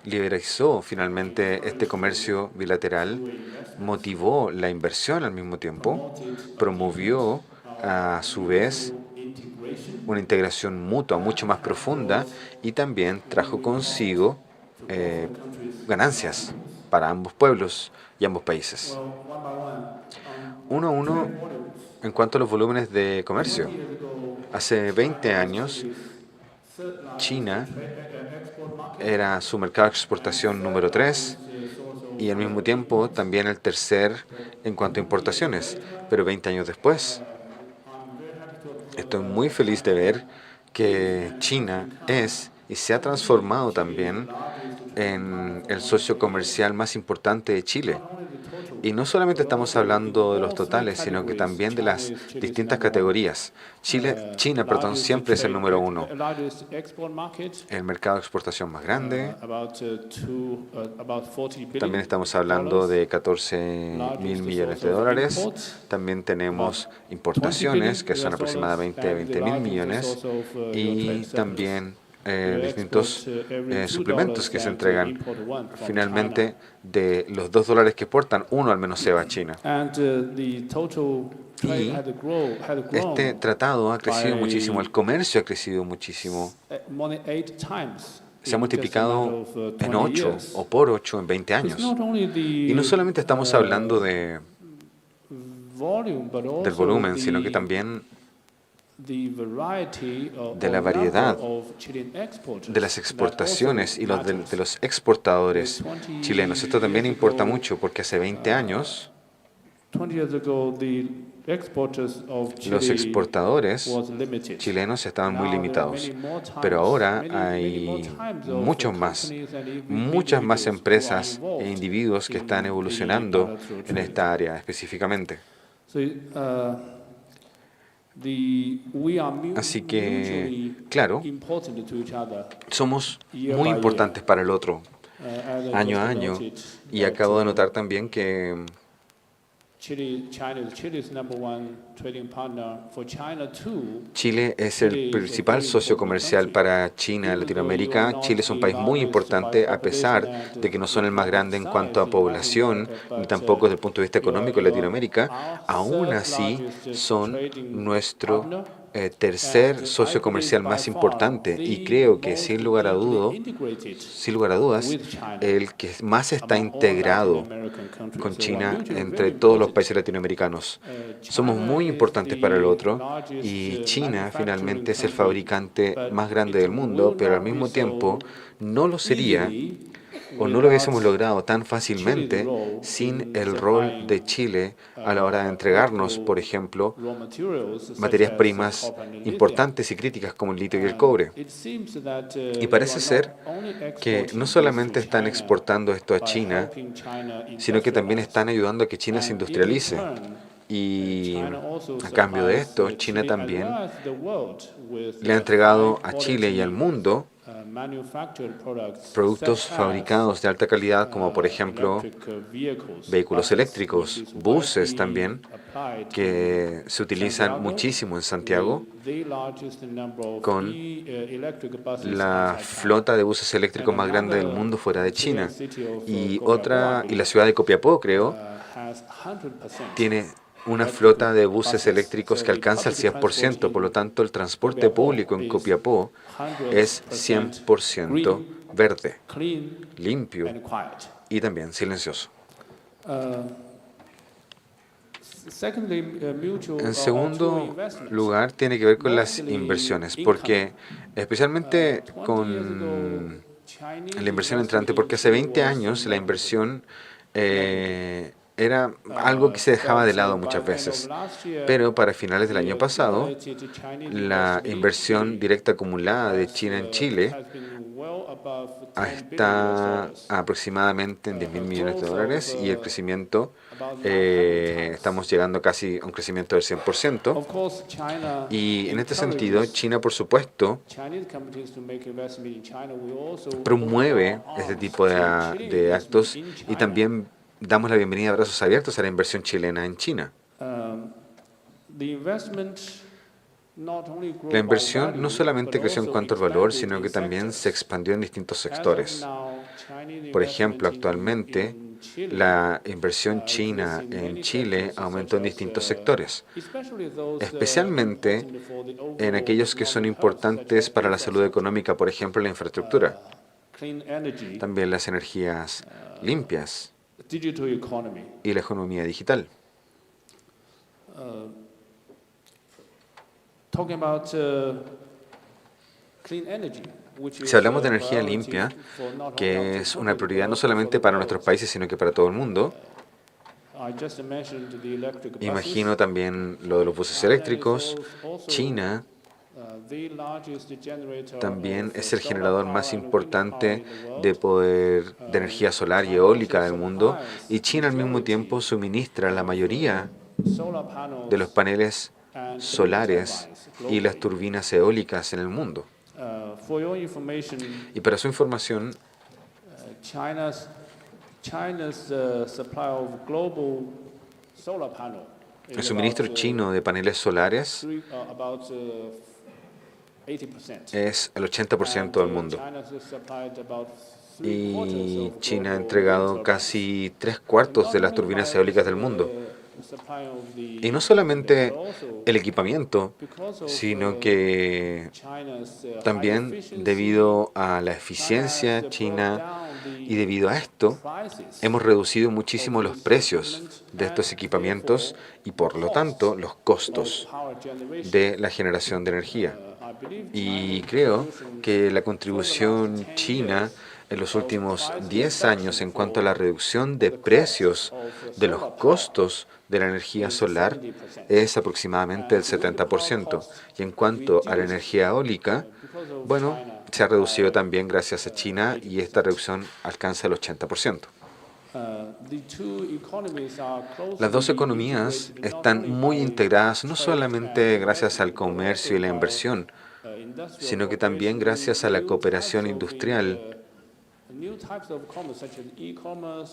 liberalizó finalmente este comercio bilateral, motivó la inversión al mismo tiempo, promovió a su vez una integración mutua mucho más profunda y también trajo consigo ganancias para ambos pueblos y ambos países. Uno a uno, en cuanto a los volúmenes de comercio. Hace 20 años, China era su mercado de exportación número 3 y al mismo tiempo también el tercer en cuanto a importaciones. Pero 20 años después, estoy muy feliz de ver que China es y se ha transformado también en el socio comercial más importante de Chile. Y no solamente estamos hablando de los totales, sino que también de las distintas categorías. China, siempre es el número 1. El mercado de exportación más grande. También estamos hablando de 14.000 millones de dólares. También tenemos importaciones, que son aproximadamente 20.000 millones. Y también distintos suplementos que se entregan. Finalmente, de los $2 que exportan, 1 al menos se va a China. Y este tratado ha crecido muchísimo, el comercio ha crecido muchísimo. Se ha multiplicado en 8 o por 8 en 20 años. Y no solamente estamos hablando del volumen, sino que también de la variedad de las exportaciones y de los exportadores chilenos. Esto también importa mucho porque hace 20 años los exportadores chilenos estaban muy limitados, pero ahora hay muchas más empresas e individuos que están evolucionando en esta área específicamente. Así que, claro, somos muy importantes para el otro, año a año, y acabo de notar también que Chile es el principal socio comercial para China en Latinoamérica. Chile es un país muy importante, a pesar de que no son el más grande en cuanto a población, ni tampoco desde el punto de vista económico en Latinoamérica. Aún así, son nuestro tercer socio comercial más importante y creo que sin lugar a dudas, el que más está integrado con China entre todos los países latinoamericanos. Somos muy importantes para el otro y China finalmente es el fabricante más grande del mundo, pero al mismo tiempo no lo sería o no lo hubiésemos logrado tan fácilmente sin el rol de Chile a la hora de entregarnos, por ejemplo, materias primas importantes y críticas como el litio y el cobre. Y parece ser que no solamente están exportando esto a China, sino que también están ayudando a que China se industrialice. Y a cambio de esto, China también le ha entregado a Chile y al mundo productos fabricados de alta calidad, como por ejemplo vehículos eléctricos, buses también, que se utilizan muchísimo en Santiago, con la flota de buses eléctricos más grande del mundo fuera de China. Y la ciudad de Copiapó, creo, tiene una flota de buses eléctricos que alcanza el 100%, por lo tanto el transporte público en Copiapó es 100% verde, limpio y también silencioso. En segundo lugar, tiene que ver con las inversiones, porque especialmente con la inversión entrante, porque hace 20 años la inversión era algo que se dejaba de lado muchas veces, pero para finales del año pasado, la inversión directa acumulada de China en Chile está aproximadamente en 10.000 millones de dólares y el crecimiento, estamos llegando casi a un crecimiento del 100%. Y en este sentido, China, por supuesto, promueve este tipo de actos y también damos la bienvenida a brazos abiertos a la inversión chilena en China. La inversión no solamente creció en cuanto al valor, sino que también se expandió en distintos sectores. Por ejemplo, actualmente, la inversión china en Chile aumentó en distintos sectores, especialmente en aquellos que son importantes para la salud económica, por ejemplo, la infraestructura, también las energías limpias y la economía digital. Si hablamos de energía limpia, que es una prioridad no solamente para nuestros países, sino que para todo el mundo, imagino también lo de los buses eléctricos. China también es el generador más importante de energía solar y eólica del mundo, y China al mismo tiempo suministra la mayoría de los paneles solares y las turbinas eólicas en el mundo. Y para su información, el suministro chino de paneles solares es el 80% del mundo. Y China ha entregado casi 3/4 de las turbinas eólicas del mundo. Y no solamente el equipamiento, sino que también debido a la eficiencia china y debido a esto, hemos reducido muchísimo los precios de estos equipamientos y por lo tanto los costos de la generación de energía. Y creo que la contribución china en los últimos 10 años en cuanto a la reducción de precios de los costos de la energía solar es aproximadamente el 70%. Y en cuanto a la energía eólica, bueno, se ha reducido también gracias a China y esta reducción alcanza el 80%. Las dos economías están muy integradas no solamente gracias al comercio y la inversión, sino que también gracias a la cooperación industrial.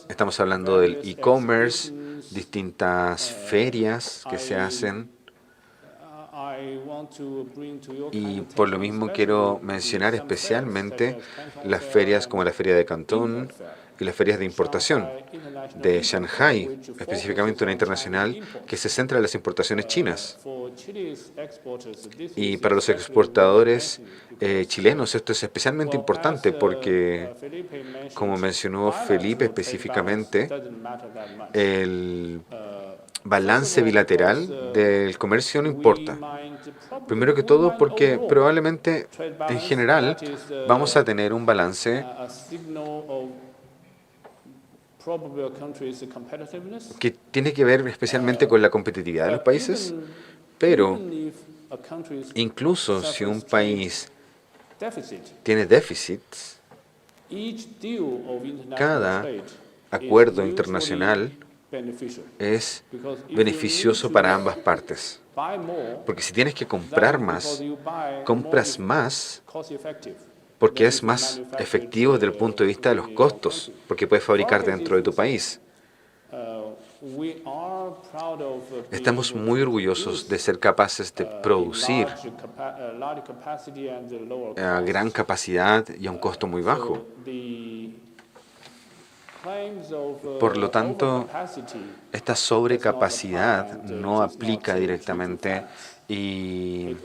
Estamos hablando del e-commerce, distintas ferias que se hacen. Y por lo mismo quiero mencionar especialmente las ferias como la Feria de Cantón y las ferias de importación de Shanghai, específicamente una internacional que se centra en las importaciones chinas. Y para los exportadores chilenos esto es especialmente importante porque, como mencionó Felipe específicamente, el balance bilateral del comercio no importa. Primero que todo porque probablemente en general vamos a tener un balance que tiene que ver especialmente con la competitividad de los países, pero incluso si un país tiene déficits, cada acuerdo internacional es beneficioso para ambas partes. Porque si tienes que comprar más, compras más porque es más efectivo desde el punto de vista de los costos, porque puedes fabricar dentro de tu país. Estamos muy orgullosos de ser capaces de producir a gran capacidad y a un costo muy bajo. Por lo tanto, esta sobrecapacidad no aplica directamente Y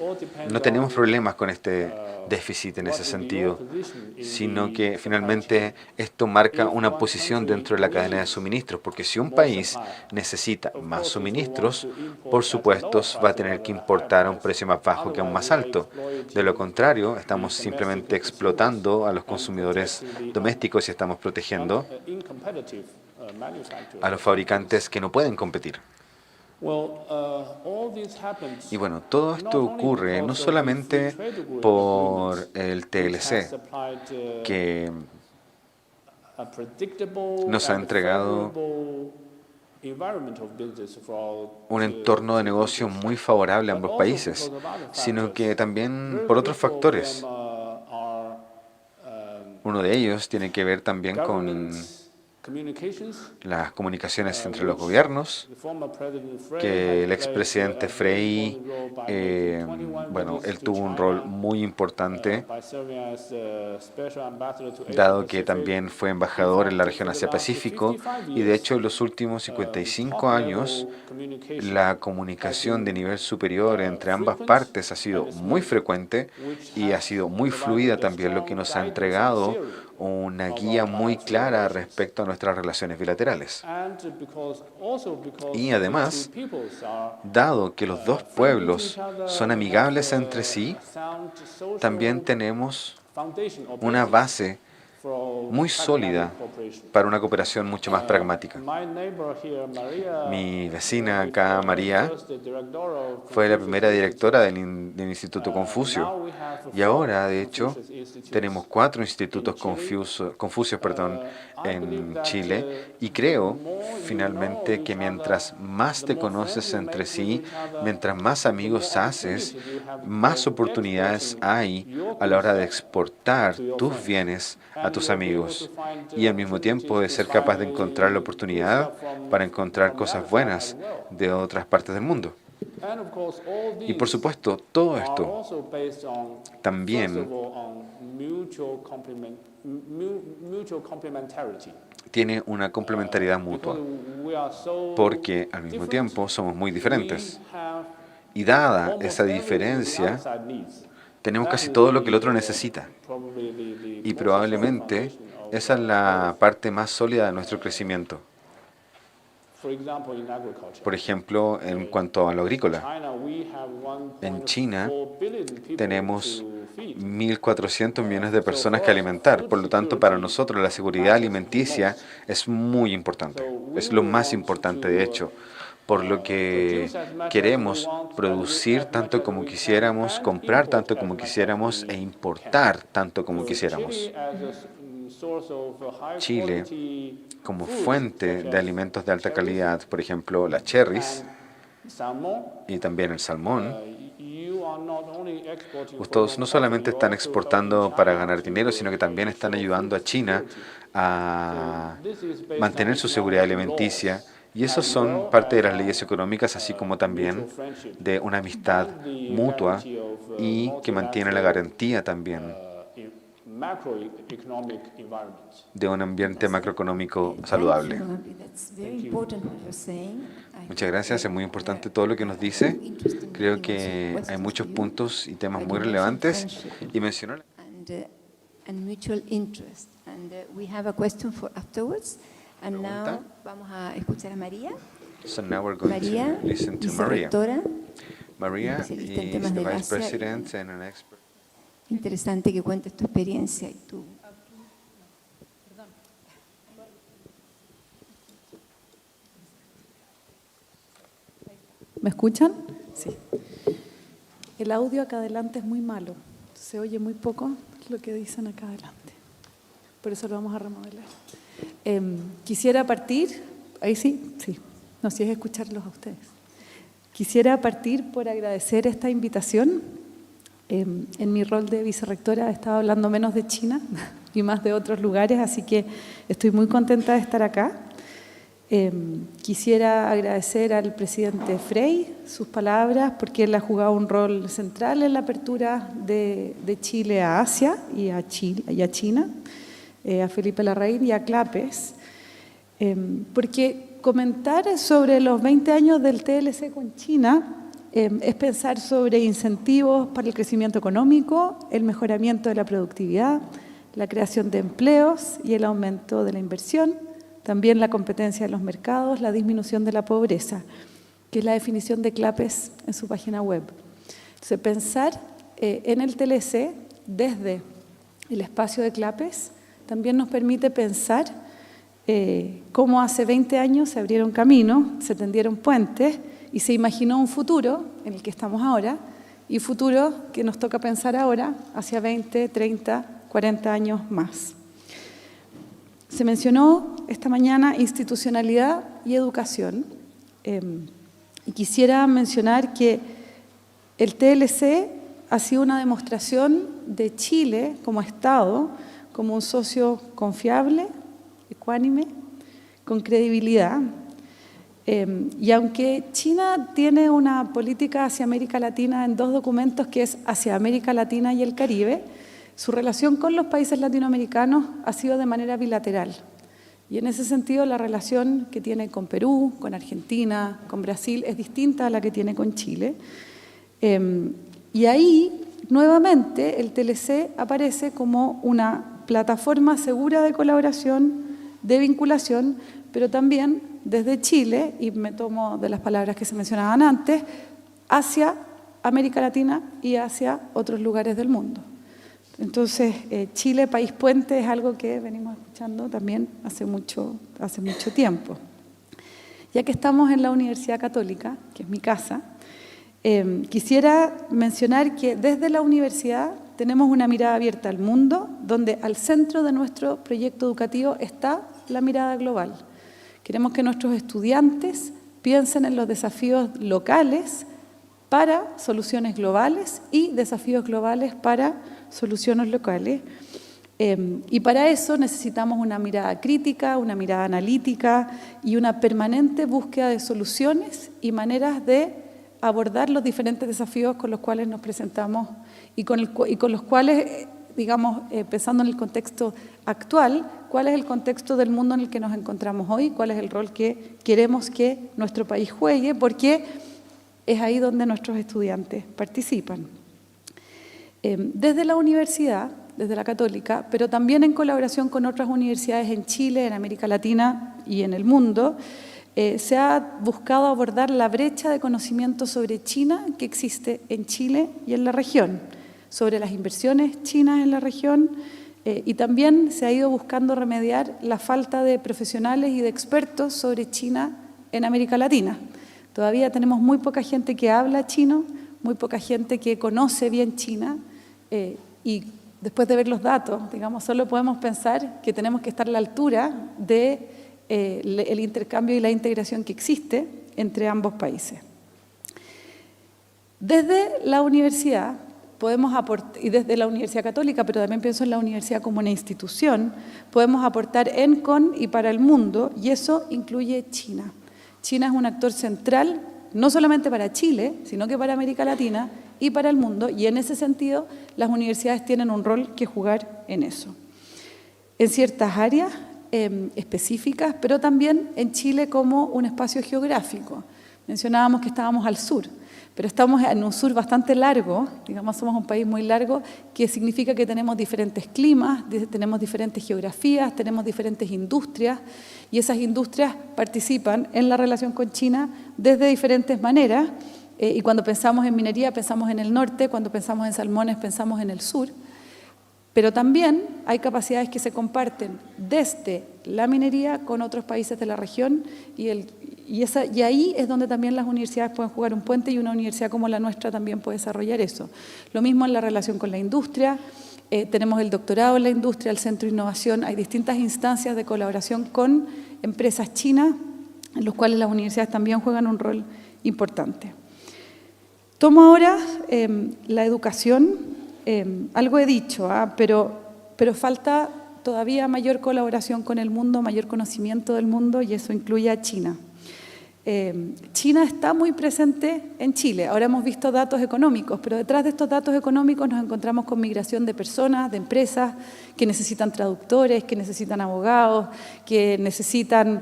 no tenemos problemas con este déficit en ese sentido, sino que finalmente esto marca una posición dentro de la cadena de suministros, porque si un país necesita más suministros, por supuesto va a tener que importar a un precio más bajo que a un más alto. De lo contrario, estamos simplemente explotando a los consumidores domésticos y estamos protegiendo a los fabricantes que no pueden competir. Y bueno, todo esto ocurre no solamente por el TLC, que nos ha entregado un entorno de negocio muy favorable a ambos países, sino que también por otros factores. Uno de ellos tiene que ver también con las comunicaciones entre los gobiernos, que el expresidente Frey, bueno, él tuvo un rol muy importante, dado que también fue embajador en la región Asia-Pacífico, y de hecho en los últimos 55 años la comunicación de nivel superior entre ambas partes ha sido muy frecuente y ha sido muy fluida también, lo que nos ha entregado una guía muy clara respecto a nuestras relaciones bilaterales. Y además, dado que los dos pueblos son amigables entre sí, también tenemos una base muy sólida para una cooperación mucho más pragmática. Mi vecina acá, María, fue la primera directora del Instituto Confucio y ahora, de hecho, tenemos 4 institutos Confucios en Chile, y creo finalmente que mientras más te conoces entre sí, mientras más amigos haces, más oportunidades hay a la hora de exportar tus bienes a tus amigos y al mismo tiempo de ser capaz de encontrar la oportunidad para encontrar cosas buenas de otras partes del mundo. Y por supuesto, todo esto también tiene una complementariedad mutua, porque al mismo tiempo somos muy diferentes. Y dada esa diferencia, tenemos casi todo lo que el otro necesita. Y probablemente esa es la parte más sólida de nuestro crecimiento. Por ejemplo, en cuanto a lo agrícola, en China tenemos 1.400 millones de personas que alimentar. Por lo tanto, para nosotros la seguridad alimenticia es muy importante. Es lo más importante, de hecho. Por lo que queremos producir tanto como quisiéramos, comprar tanto como quisiéramos e importar tanto como quisiéramos. Chile, como fuente de alimentos de alta calidad, por ejemplo, las cherries y también el salmón, ustedes no solamente están exportando para ganar dinero, sino que también están ayudando a China a mantener su seguridad alimenticia. Y esos son parte de las leyes económicas, así como también de una amistad mutua y que mantiene la garantía también de un ambiente macroeconómico saludable. Muchas gracias, es muy importante todo lo que nos dice. Creo que hay muchos puntos y temas muy relevantes y mencionó. And now vamos a escuchar a María. So now we're going to listen to Maria. Maria is the Vice President and an expert. Interesante que cuentes tu experiencia y tu... ¿Me escuchan? Sí. El audio acá adelante es muy malo. Se oye muy poco lo que dicen acá adelante. Por eso lo vamos a remodelar. Quisiera partir, ahí sí, no, si es escucharlos a ustedes. Quisiera partir por agradecer esta invitación. En mi rol de vicerrectora he estado hablando menos de China y más de otros lugares, así que estoy muy contenta de estar acá. Quisiera agradecer al presidente Frey sus palabras, porque él ha jugado un rol central en la apertura de Chile a Asia y a China. A Felipe Larraín y a Clapes, porque comentar sobre los 20 años del TLC con China es pensar sobre incentivos para el crecimiento económico, el mejoramiento de la productividad, la creación de empleos y el aumento de la inversión, también la competencia en los mercados, la disminución de la pobreza, que es la definición de CLAPES en su página web. Entonces, pensar en el TLC desde el espacio de CLAPES también nos permite pensar cómo hace 20 años se abrieron caminos, se tendieron puentes y se imaginó un futuro en el que estamos ahora y futuro que nos toca pensar ahora hacia 20, 30, 40 años más. Se mencionó esta mañana institucionalidad y educación y quisiera mencionar que el TLC ha sido una demostración de Chile como Estado, como un socio confiable, ecuánime, con credibilidad. Y aunque China tiene una política hacia América Latina en 2 documentos, que es hacia América Latina y el Caribe, su relación con los países latinoamericanos ha sido de manera bilateral. Y en ese sentido, la relación que tiene con Perú, con Argentina, con Brasil, es distinta a la que tiene con Chile. Y ahí, nuevamente, el TLC aparece como una plataforma segura de colaboración, de vinculación, pero también desde Chile, y me tomo de las palabras que se mencionaban antes, hacia América Latina y hacia otros lugares del mundo. Entonces, Chile, país puente, es algo que venimos escuchando también hace mucho tiempo. Ya que estamos en la Universidad Católica, que es mi casa, quisiera mencionar que desde la universidad tenemos una mirada abierta al mundo, donde al centro de nuestro proyecto educativo está la mirada global. Queremos que nuestros estudiantes piensen en los desafíos locales para soluciones globales y desafíos globales para soluciones locales. Y para eso necesitamos una mirada crítica, una mirada analítica y una permanente búsqueda de soluciones y maneras de abordar los diferentes desafíos con los cuales nos presentamos y con los cuales, digamos, pensando en el contexto actual, cuál es el contexto del mundo en el que nos encontramos hoy, cuál es el rol que queremos que nuestro país juegue, porque es ahí donde nuestros estudiantes participan. Desde la universidad, desde la Católica, pero también en colaboración con otras universidades en Chile, en América Latina y en el mundo, se ha buscado abordar la brecha de conocimiento sobre China que existe en Chile y en la región, sobre las inversiones chinas en la región, y también se ha ido buscando remediar la falta de profesionales y de expertos sobre China en América Latina. Todavía tenemos muy poca gente que habla chino, muy poca gente que conoce bien China, y después de ver los datos, digamos, solo podemos pensar que tenemos que estar a la altura del intercambio y la integración que existe entre ambos países. Desde la universidad podemos aportar, y desde la Universidad Católica, pero también pienso en la universidad como una institución, podemos aportar en, con y para el mundo, y eso incluye China. China es un actor central, no solamente para Chile, sino que para América Latina y para el mundo, y en ese sentido las universidades tienen un rol que jugar en eso. En ciertas áreas específicas, pero también en Chile como un espacio geográfico. Mencionábamos que estábamos al sur, pero estamos en un sur bastante largo, digamos, somos un país muy largo, que significa que tenemos diferentes climas, tenemos diferentes geografías, tenemos diferentes industrias, y esas industrias participan en la relación con China desde diferentes maneras, y cuando pensamos en minería pensamos en el norte, cuando pensamos en salmones pensamos en el sur, pero también hay capacidades que se comparten desde la minería con otros países de la región, y ahí es donde también las universidades pueden jugar un puente, y una universidad como la nuestra también puede desarrollar eso. Lo mismo en la relación con la industria, tenemos el doctorado en la industria, el Centro de Innovación, hay distintas instancias de colaboración con empresas chinas, en los cuales las universidades también juegan un rol importante. Tomo ahora la educación. Algo he dicho, pero falta todavía mayor colaboración con el mundo, mayor conocimiento del mundo, y eso incluye a China. China está muy presente en Chile. Ahora hemos visto datos económicos, pero detrás de estos datos económicos nos encontramos con migración de personas, de empresas que necesitan traductores, que necesitan abogados, que necesitan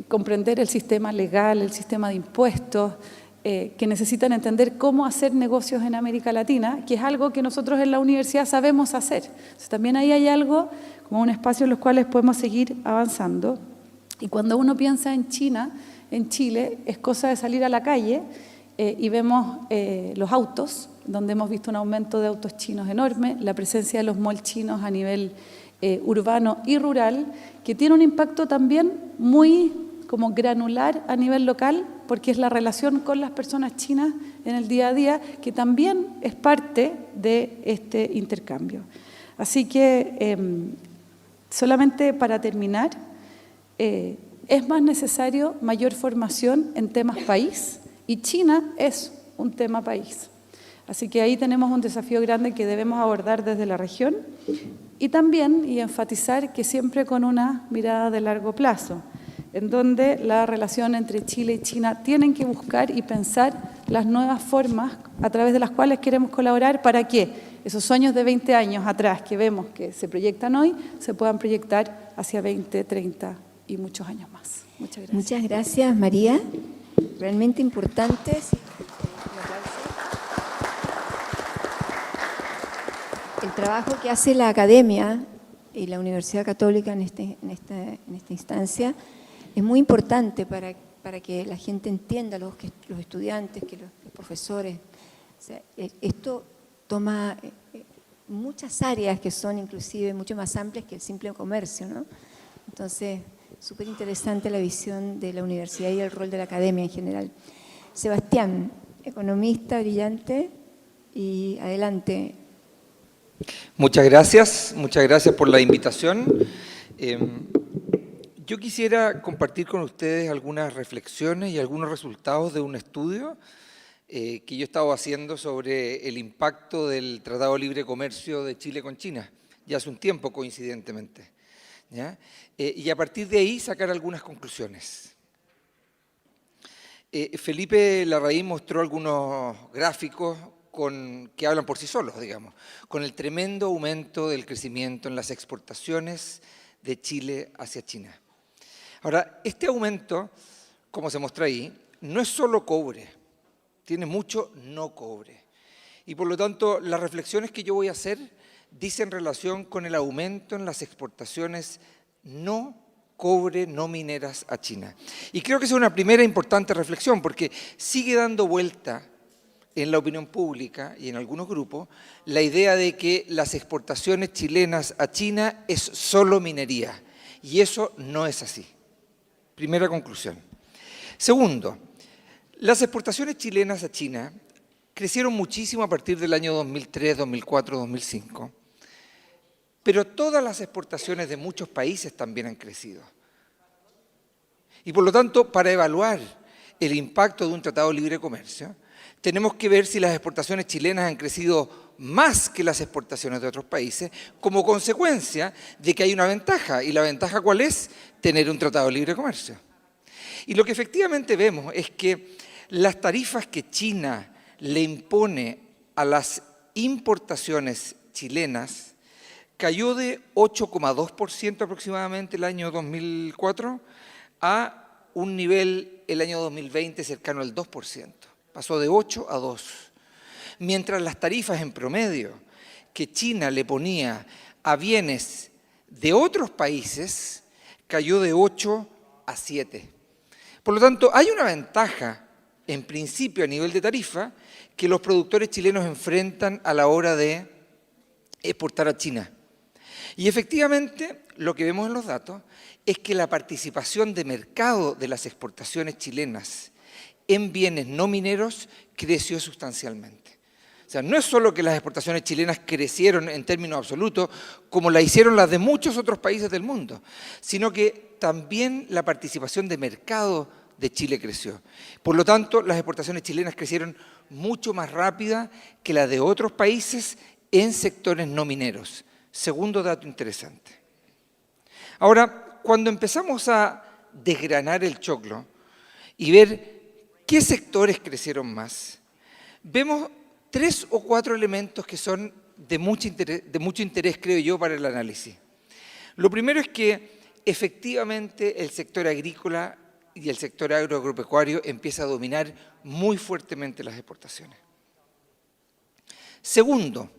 comprender el sistema legal, el sistema de impuestos, que necesitan entender cómo hacer negocios en América Latina, que es algo que nosotros en la universidad sabemos hacer. Entonces, también ahí hay algo, como un espacio en los cuales podemos seguir avanzando. Y cuando uno piensa en China, en Chile, es cosa de salir a la calle y vemos los autos, donde hemos visto un aumento de autos chinos enorme, la presencia de los malls chinos a nivel urbano y rural, que tiene un impacto también muy como granular a nivel local, porque es la relación con las personas chinas en el día a día, que también es parte de este intercambio. Así que, solamente para terminar, es más necesario mayor formación en temas país, y China es un tema país. Así que ahí tenemos un desafío grande que debemos abordar desde la región, y también enfatizar que siempre con una mirada de largo plazo, en donde la relación entre Chile y China tienen que buscar y pensar las nuevas formas a través de las cuales queremos colaborar para que esos sueños de 20 años atrás que vemos que se proyectan hoy, se puedan proyectar hacia 20, 30 y muchos años más. Muchas gracias. Muchas gracias, María. Realmente importantes. El trabajo que hace la academia y la Universidad Católica en esta instancia es muy importante para que la gente entienda, los estudiantes, que los profesores. O sea, esto toma muchas áreas que son inclusive mucho más amplias que el simple comercio, ¿no? Entonces, súper interesante la visión de la universidad y el rol de la academia en general. Sebastián, economista brillante, y adelante. Muchas gracias por la invitación. Yo quisiera compartir con ustedes algunas reflexiones y algunos resultados de un estudio que yo he estado haciendo sobre el impacto del Tratado de Libre Comercio de Chile con China, ya hace un tiempo coincidentemente, ¿ya? Y a partir de ahí sacar algunas conclusiones. Felipe Larraín mostró algunos gráficos que hablan por sí solos, digamos, con el tremendo aumento del crecimiento en las exportaciones de Chile hacia China. Ahora, este aumento, como se muestra ahí, no es solo cobre, tiene mucho no cobre. Y por lo tanto, las reflexiones que yo voy a hacer dicen relación con el aumento en las exportaciones no cobre, no mineras a China. Y creo que esa es una primera importante reflexión, porque sigue dando vuelta en la opinión pública y en algunos grupos la idea de que las exportaciones chilenas a China es solo minería, y eso no es así. Primera conclusión. Segundo, las exportaciones chilenas a China crecieron muchísimo a partir del año 2003, 2004, 2005, pero todas las exportaciones de muchos países también han crecido. Y por lo tanto, para evaluar el impacto de un tratado de libre comercio, tenemos que ver si las exportaciones chilenas han crecido más que las exportaciones de otros países, como consecuencia de que hay una ventaja. ¿Y la ventaja cuál es? Tener un tratado de libre comercio. Y lo que efectivamente vemos es que las tarifas que China le impone a las importaciones chilenas cayó de 8,2% aproximadamente el año 2004 a un nivel el año 2020 cercano al 2%. Pasó de 8 a 2. Mientras las tarifas en promedio que China le ponía a bienes de otros países cayó de 8 a 7. Por lo tanto, hay una ventaja, en principio a nivel de tarifa, que los productores chilenos enfrentan a la hora de exportar a China. Y efectivamente, lo que vemos en los datos es que la participación de mercado de las exportaciones chilenas en bienes no mineros creció sustancialmente. O sea, no es solo que las exportaciones chilenas crecieron en términos absolutos, como la hicieron las de muchos otros países del mundo, sino que también la participación de mercado de Chile creció. Por lo tanto, las exportaciones chilenas crecieron mucho más rápida que las de otros países en sectores no mineros. Segundo dato interesante. Ahora, cuando empezamos a desgranar el choclo y ver qué sectores crecieron más, vemos 3 o 4 elementos que son de mucho interés, creo yo, para el análisis. Lo primero es que efectivamente el sector agrícola y el sector agropecuario empieza a dominar muy fuertemente las exportaciones. Segundo,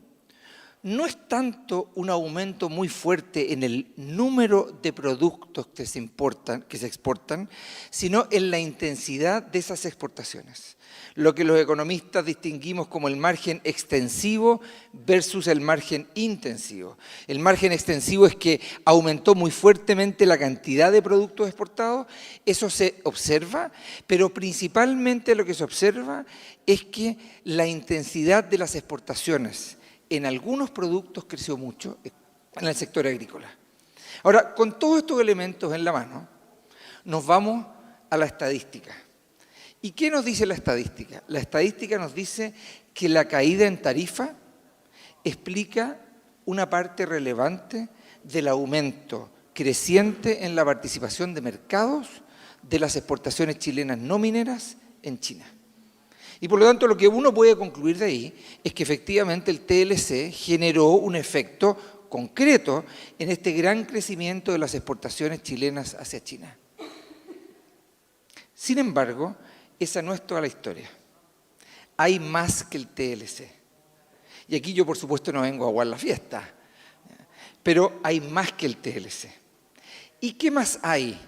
no es tanto un aumento muy fuerte en el número de productos que se exportan, sino en la intensidad de esas exportaciones. Lo que los economistas distinguimos como el margen extensivo versus el margen intensivo. El margen extensivo es que aumentó muy fuertemente la cantidad de productos exportados, eso se observa, pero principalmente lo que se observa es que la intensidad de las exportaciones en algunos productos creció mucho en el sector agrícola. Ahora, con todos estos elementos en la mano, nos vamos a la estadística. ¿Y qué nos dice la estadística? La estadística nos dice que la caída en tarifa explica una parte relevante del aumento creciente en la participación de mercados de las exportaciones chilenas no mineras en China. Y por lo tanto, lo que uno puede concluir de ahí es que efectivamente el TLC generó un efecto concreto en este gran crecimiento de las exportaciones chilenas hacia China. Sin embargo, esa no es toda la historia. Hay más que el TLC. Y aquí yo, por supuesto, no vengo a aguar la fiesta, pero hay más que el TLC. ¿Y qué más hay?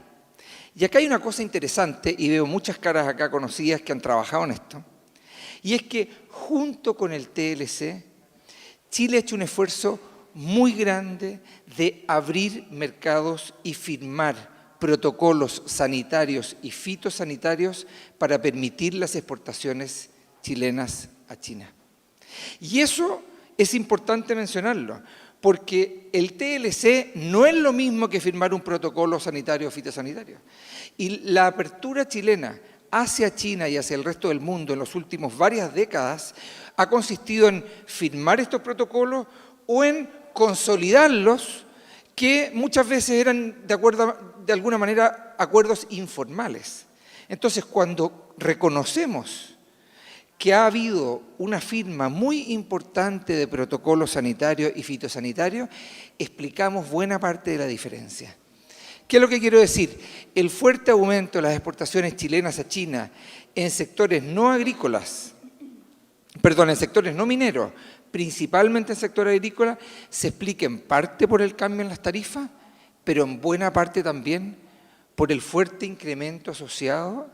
Y acá hay una cosa interesante, y veo muchas caras acá conocidas que han trabajado en esto, y es que junto con el TLC, Chile ha hecho un esfuerzo muy grande de abrir mercados y firmar protocolos sanitarios y fitosanitarios para permitir las exportaciones chilenas a China. Y eso es importante mencionarlo, porque el TLC no es lo mismo que firmar un protocolo sanitario o fitosanitario. Y la apertura chilena hacia China y hacia el resto del mundo en las últimas varias décadas ha consistido en firmar estos protocolos o en consolidarlos, que muchas veces eran, de alguna manera, acuerdos informales. Entonces, cuando reconocemos que ha habido una firma muy importante de protocolos sanitarios y fitosanitarios, explicamos buena parte de la diferencia. ¿Qué es lo que quiero decir? El fuerte aumento de las exportaciones chilenas a China en sectores no agrícolas, en sectores no mineros, principalmente en el sector agrícola, se explica en parte por el cambio en las tarifas, pero en buena parte también por el fuerte incremento asociado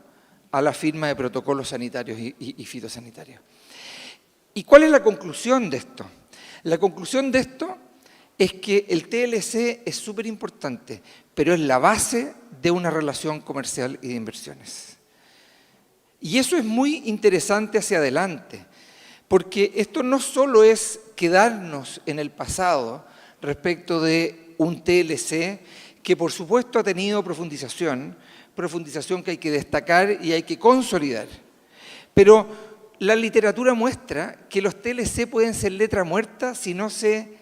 a la firma de protocolos sanitarios y fitosanitarios. ¿Y cuál es la conclusión de esto? La conclusión de esto es que el TLC es súper importante, pero es la base de una relación comercial y de inversiones. Y eso es muy interesante hacia adelante, porque esto no solo es quedarnos en el pasado respecto de un TLC que por supuesto ha tenido profundización que hay que destacar y hay que consolidar. Pero la literatura muestra que los TLC pueden ser letra muerta si no se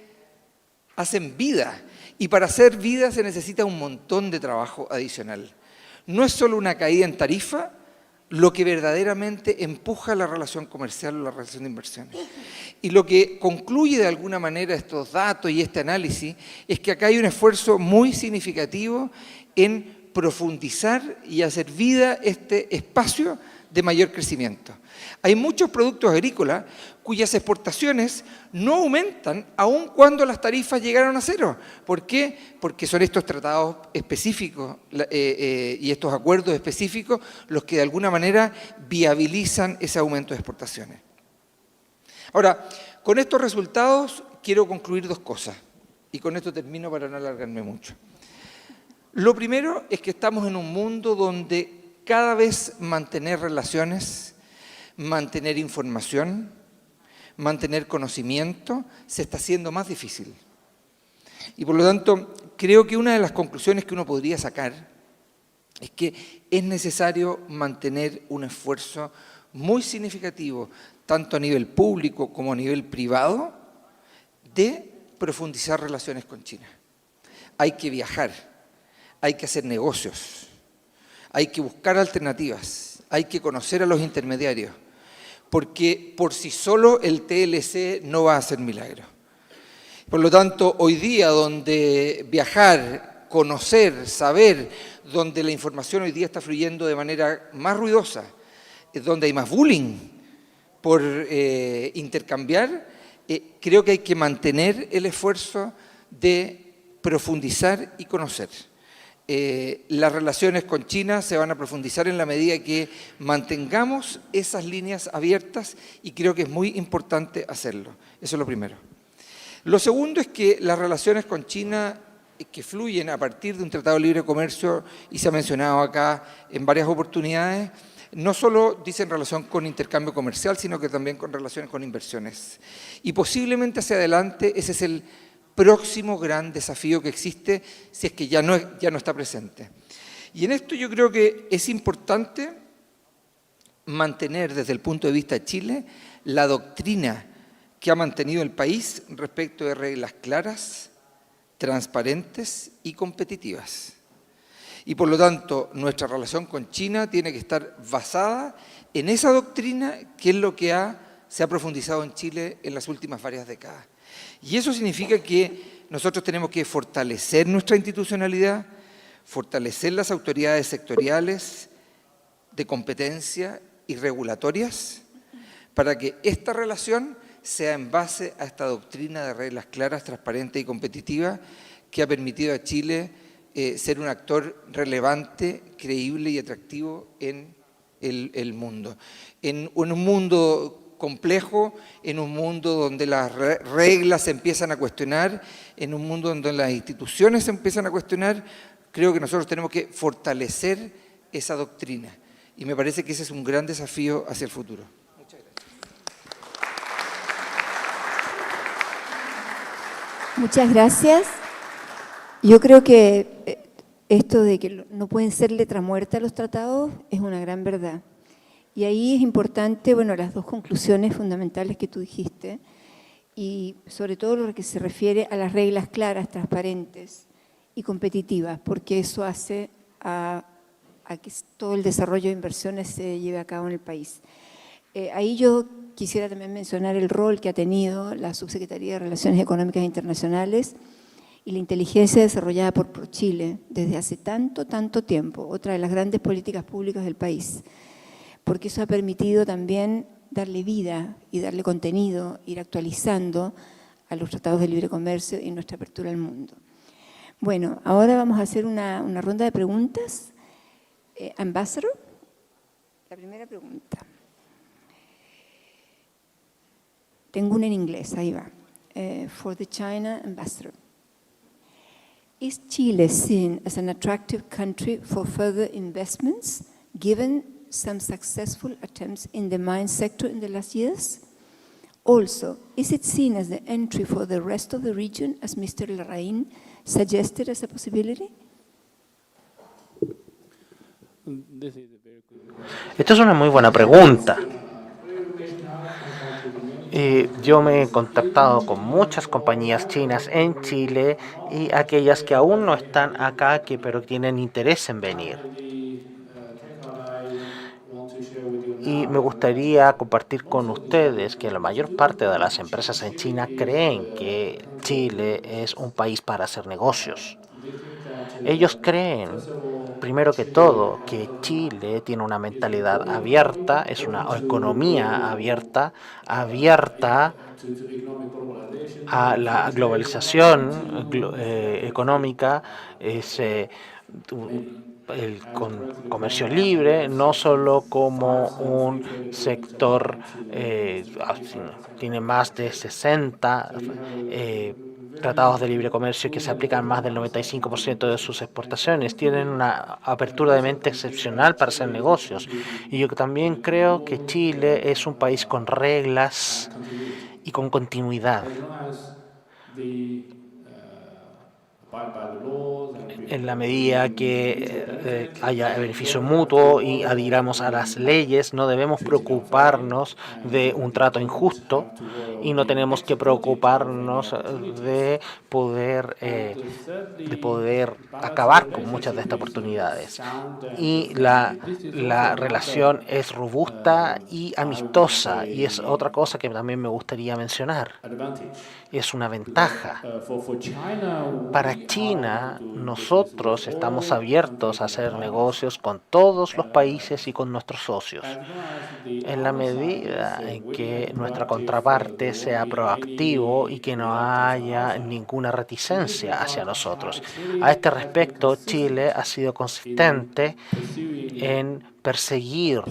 hacen vida. Y para hacer vida se necesita un montón de trabajo adicional. No es solo una caída en tarifa lo que verdaderamente empuja la relación comercial o la relación de inversiones. Y lo que concluye de alguna manera estos datos y este análisis es que acá hay un esfuerzo muy significativo en profundizar y hacer vida este espacio de mayor crecimiento. Hay muchos productos agrícolas cuyas exportaciones no aumentan aun cuando las tarifas llegaron a cero. ¿Por qué? Porque son estos tratados específicos y estos acuerdos específicos los que de alguna manera viabilizan ese aumento de exportaciones. Ahora, con estos resultados quiero concluir dos cosas y con esto termino para no alargarme mucho. Lo primero es que estamos en un mundo donde cada vez mantener relaciones, mantener información, mantener conocimiento, se está haciendo más difícil. Y por lo tanto, creo que una de las conclusiones que uno podría sacar es que es necesario mantener un esfuerzo muy significativo, tanto a nivel público como a nivel privado, de profundizar relaciones con China. Hay que viajar, hay que hacer negocios, hay que buscar alternativas, hay que conocer a los intermediarios, porque por sí solo el TLC no va a hacer milagro. Por lo tanto, hoy día donde viajar conocer, saber, donde la información hoy día está fluyendo de manera más ruidosa, donde hay más bullying por intercambiar, creo que hay que mantener el esfuerzo de profundizar y conocer. Las relaciones con China se van a profundizar en la medida que mantengamos esas líneas abiertas y creo que es muy importante hacerlo. Eso es lo primero. Lo segundo es que las relaciones con China que fluyen a partir de un tratado de libre comercio, y se ha mencionado acá en varias oportunidades, no solo dicen relación con intercambio comercial, sino que también con relaciones con inversiones. Y posiblemente hacia adelante ese es el próximo gran desafío que existe, si es que ya no está presente. Y en esto yo creo que es importante mantener desde el punto de vista de Chile la doctrina que ha mantenido el país respecto de reglas claras, transparentes y competitivas. Y por lo tanto, nuestra relación con China tiene que estar basada en esa doctrina, que es lo que se ha profundizado en Chile en las últimas varias décadas. Y eso significa que nosotros tenemos que fortalecer nuestra institucionalidad, fortalecer las autoridades sectoriales de competencia y regulatorias, para que esta relación sea en base a esta doctrina de reglas claras, transparentes y competitivas que ha permitido a Chile ser un actor relevante, creíble y atractivo en el mundo. En un mundo complejo, en un mundo donde las reglas se empiezan a cuestionar, en un mundo donde las instituciones se empiezan a cuestionar, creo que nosotros tenemos que fortalecer esa doctrina. Y me parece que ese es un gran desafío hacia el futuro. Muchas gracias. Muchas gracias. Yo creo que esto de que no pueden ser letra muerta los tratados es una gran verdad. Y ahí es importante, bueno, las dos conclusiones fundamentales que tú dijiste, y sobre todo lo que se refiere a las reglas claras, transparentes y competitivas, porque eso hace a que todo el desarrollo de inversiones se lleve a cabo en el país. Ahí yo quisiera también mencionar el rol que ha tenido la Subsecretaría de Relaciones Económicas Internacionales y la inteligencia desarrollada por ProChile desde hace tanto tiempo, otra de las grandes políticas públicas del país, porque eso ha permitido también darle vida y darle contenido, ir actualizando a los tratados de libre comercio y nuestra apertura al mundo. Bueno, ahora vamos a hacer una ronda de preguntas. Ambassador, la primera pregunta. Tengo una en inglés, ahí va. For the China Ambassador. Is Chile seen as an attractive country for further investments, given some successful attempts in the mine sector in the last years? Also, is it seen as the entry for the rest of the region, as Mr. Larraín suggested as a possibility? Esta es una muy buena pregunta. Yo me he contactado con muchas compañías chinas en Chile y aquellas que aún no están acá, pero tienen interés en venir. Y me gustaría compartir con ustedes que la mayor parte de las empresas en China creen que Chile es un país para hacer negocios. Ellos creen, primero que todo, que Chile tiene una mentalidad abierta, es una economía abierta a la globalización económica, el comercio libre, no solo como un sector, tiene más de 60 tratados de libre comercio que se aplican más del 95% de sus exportaciones. Tienen una apertura de mente excepcional para hacer negocios. Y yo también creo que Chile es un país con reglas y con continuidad. En la medida que haya beneficio mutuo y adhiramos a las leyes, no debemos preocuparnos de un trato injusto y no tenemos que preocuparnos de poder acabar con muchas de estas oportunidades. Y la relación es robusta y amistosa, y es otra cosa que también me gustaría mencionar. Es una ventaja. Para Para China, nosotros estamos abiertos a hacer negocios con todos los países y con nuestros socios, en la medida en que nuestra contraparte sea proactivo y que no haya ninguna reticencia hacia nosotros. A este respecto, Chile ha sido consistente en perseguir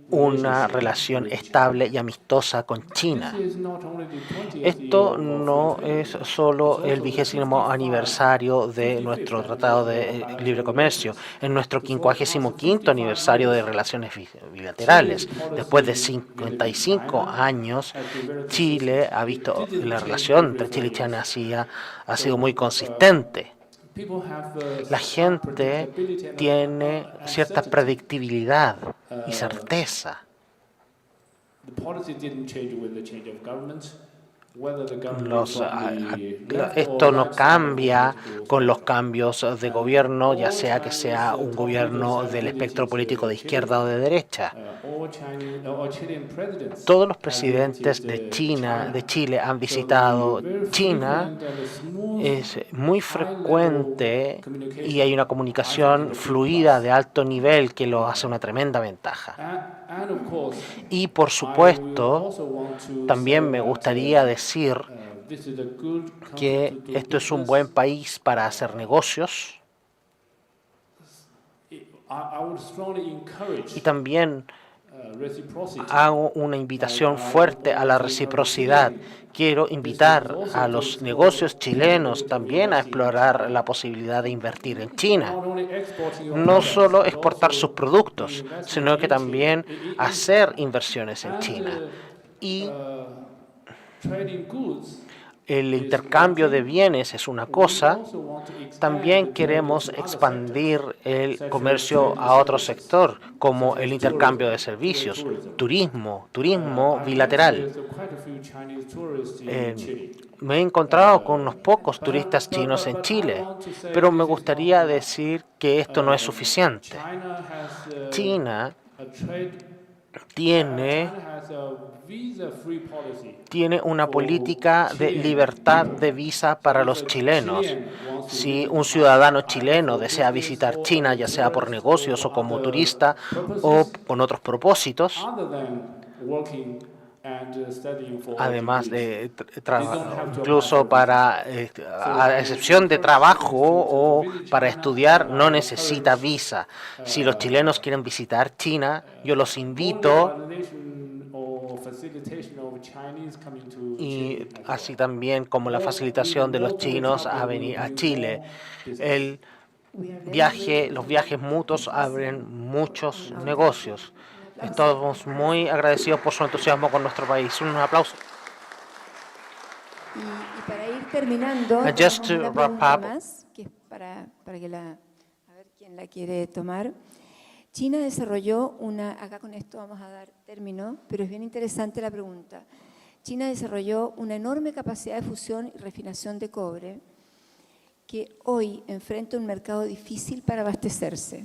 una relación estable y amistosa con China. Esto no es solo el 20º aniversario de nuestro Tratado de Libre Comercio, es nuestro 55º aniversario de relaciones bilaterales. Después de 55 años, Chile ha visto la relación entre Chile y China ha sido muy consistente. La gente tiene cierta predictibilidad y certeza. Esto no cambia con los cambios de gobierno, ya sea que sea un gobierno del espectro político de izquierda o de derecha. Todos los presidentes de Chile han visitado China. Es muy frecuente y hay una comunicación fluida de alto nivel que lo hace una tremenda ventaja. Y por supuesto, también me gustaría decir que esto es un buen país para hacer negocios y también hago una invitación fuerte a la reciprocidad. Quiero invitar a los negocios chilenos también a explorar la posibilidad de invertir en China. No solo exportar sus productos, sino que también hacer inversiones en China. Y el intercambio de bienes es una cosa, también queremos expandir el comercio a otro sector, como el intercambio de servicios, turismo bilateral. Me he encontrado con unos pocos turistas chinos en Chile, pero me gustaría decir que esto no es suficiente. China tiene una política de libertad de visa para los chilenos. Si un ciudadano chileno desea visitar China, ya sea por negocios o como turista o con otros propósitos, además de incluso para, a excepción de trabajo o para estudiar, no necesita visa. Si los chilenos quieren visitar China, yo los invito, y así también como la facilitación de los chinos a venir a Chile. Los viajes mutuos abren muchos negocios. Estamos muy agradecidos por su entusiasmo con nuestro país. Un aplauso. Y para ir terminando, Just to una wrap pregunta up. más, que es para que a ver quién la quiere tomar. China desarrolló acá con esto vamos a dar término, pero es bien interesante la pregunta. China desarrolló una enorme capacidad de fusión y refinación de cobre que hoy enfrenta un mercado difícil para abastecerse.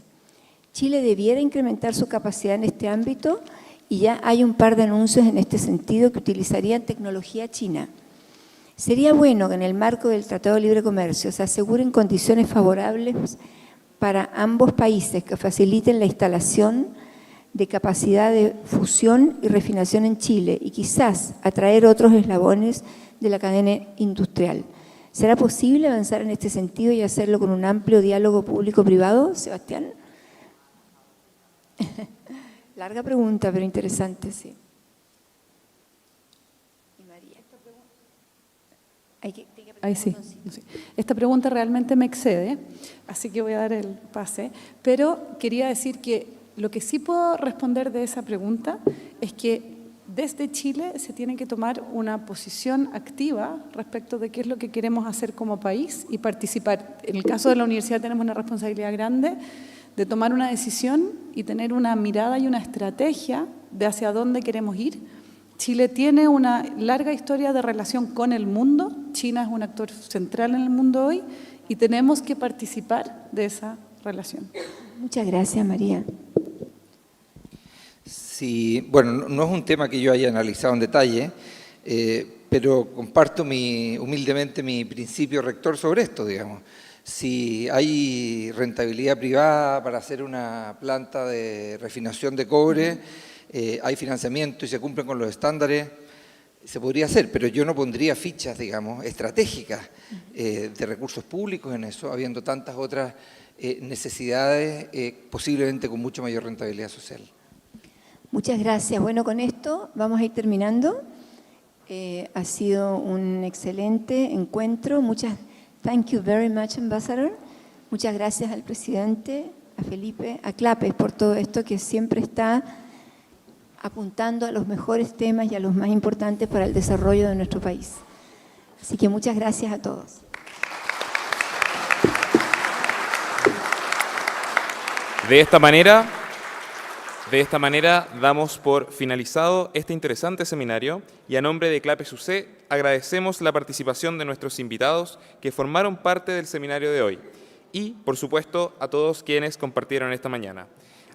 Chile debiera incrementar su capacidad en este ámbito y ya hay un par de anuncios en este sentido que utilizarían tecnología china. Sería bueno que en el marco del Tratado de Libre Comercio se aseguren condiciones favorables para ambos países que faciliten la instalación de capacidad de fusión y refinación en Chile y quizás atraer otros eslabones de la cadena industrial. ¿Será posible avanzar en este sentido y hacerlo con un amplio diálogo público-privado, Sebastián? Larga pregunta, pero interesante, sí. ¿Y María? Ahí sí. Esta pregunta realmente me excede, así que voy a dar el pase. Pero quería decir que lo que sí puedo responder de esa pregunta es que desde Chile se tiene que tomar una posición activa respecto de qué es lo que queremos hacer como país y participar. En el caso de la universidad tenemos una responsabilidad grande de tomar una decisión y tener una mirada y una estrategia de hacia dónde queremos ir. Chile tiene una larga historia de relación con el mundo. China es un actor central en el mundo hoy y tenemos que participar de esa relación. Muchas gracias, María. Sí, bueno, no es un tema que yo haya analizado en detalle, Pero comparto humildemente mi principio rector sobre esto, digamos. Si hay rentabilidad privada para hacer una planta de refinación de cobre, hay financiamiento y se cumplen con los estándares, se podría hacer, pero yo no pondría fichas, digamos, estratégicas de recursos públicos en eso, habiendo tantas otras necesidades, posiblemente con mucho mayor rentabilidad social. Muchas gracias. Bueno, con esto vamos a ir terminando. Ha sido un excelente encuentro. Thank you very much, Ambassador. Muchas gracias al presidente, a Felipe, a Clapes por todo esto que siempre está apuntando a los mejores temas y a los más importantes para el desarrollo de nuestro país. Así que muchas gracias a todos. De esta manera damos por finalizado este interesante seminario y a nombre de Clapes UC agradecemos la participación de nuestros invitados que formaron parte del seminario de hoy y, por supuesto, a todos quienes compartieron esta mañana.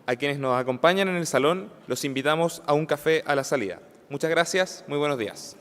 A quienes nos acompañan en el salón los invitamos a un café a la salida. Muchas gracias, muy buenos días.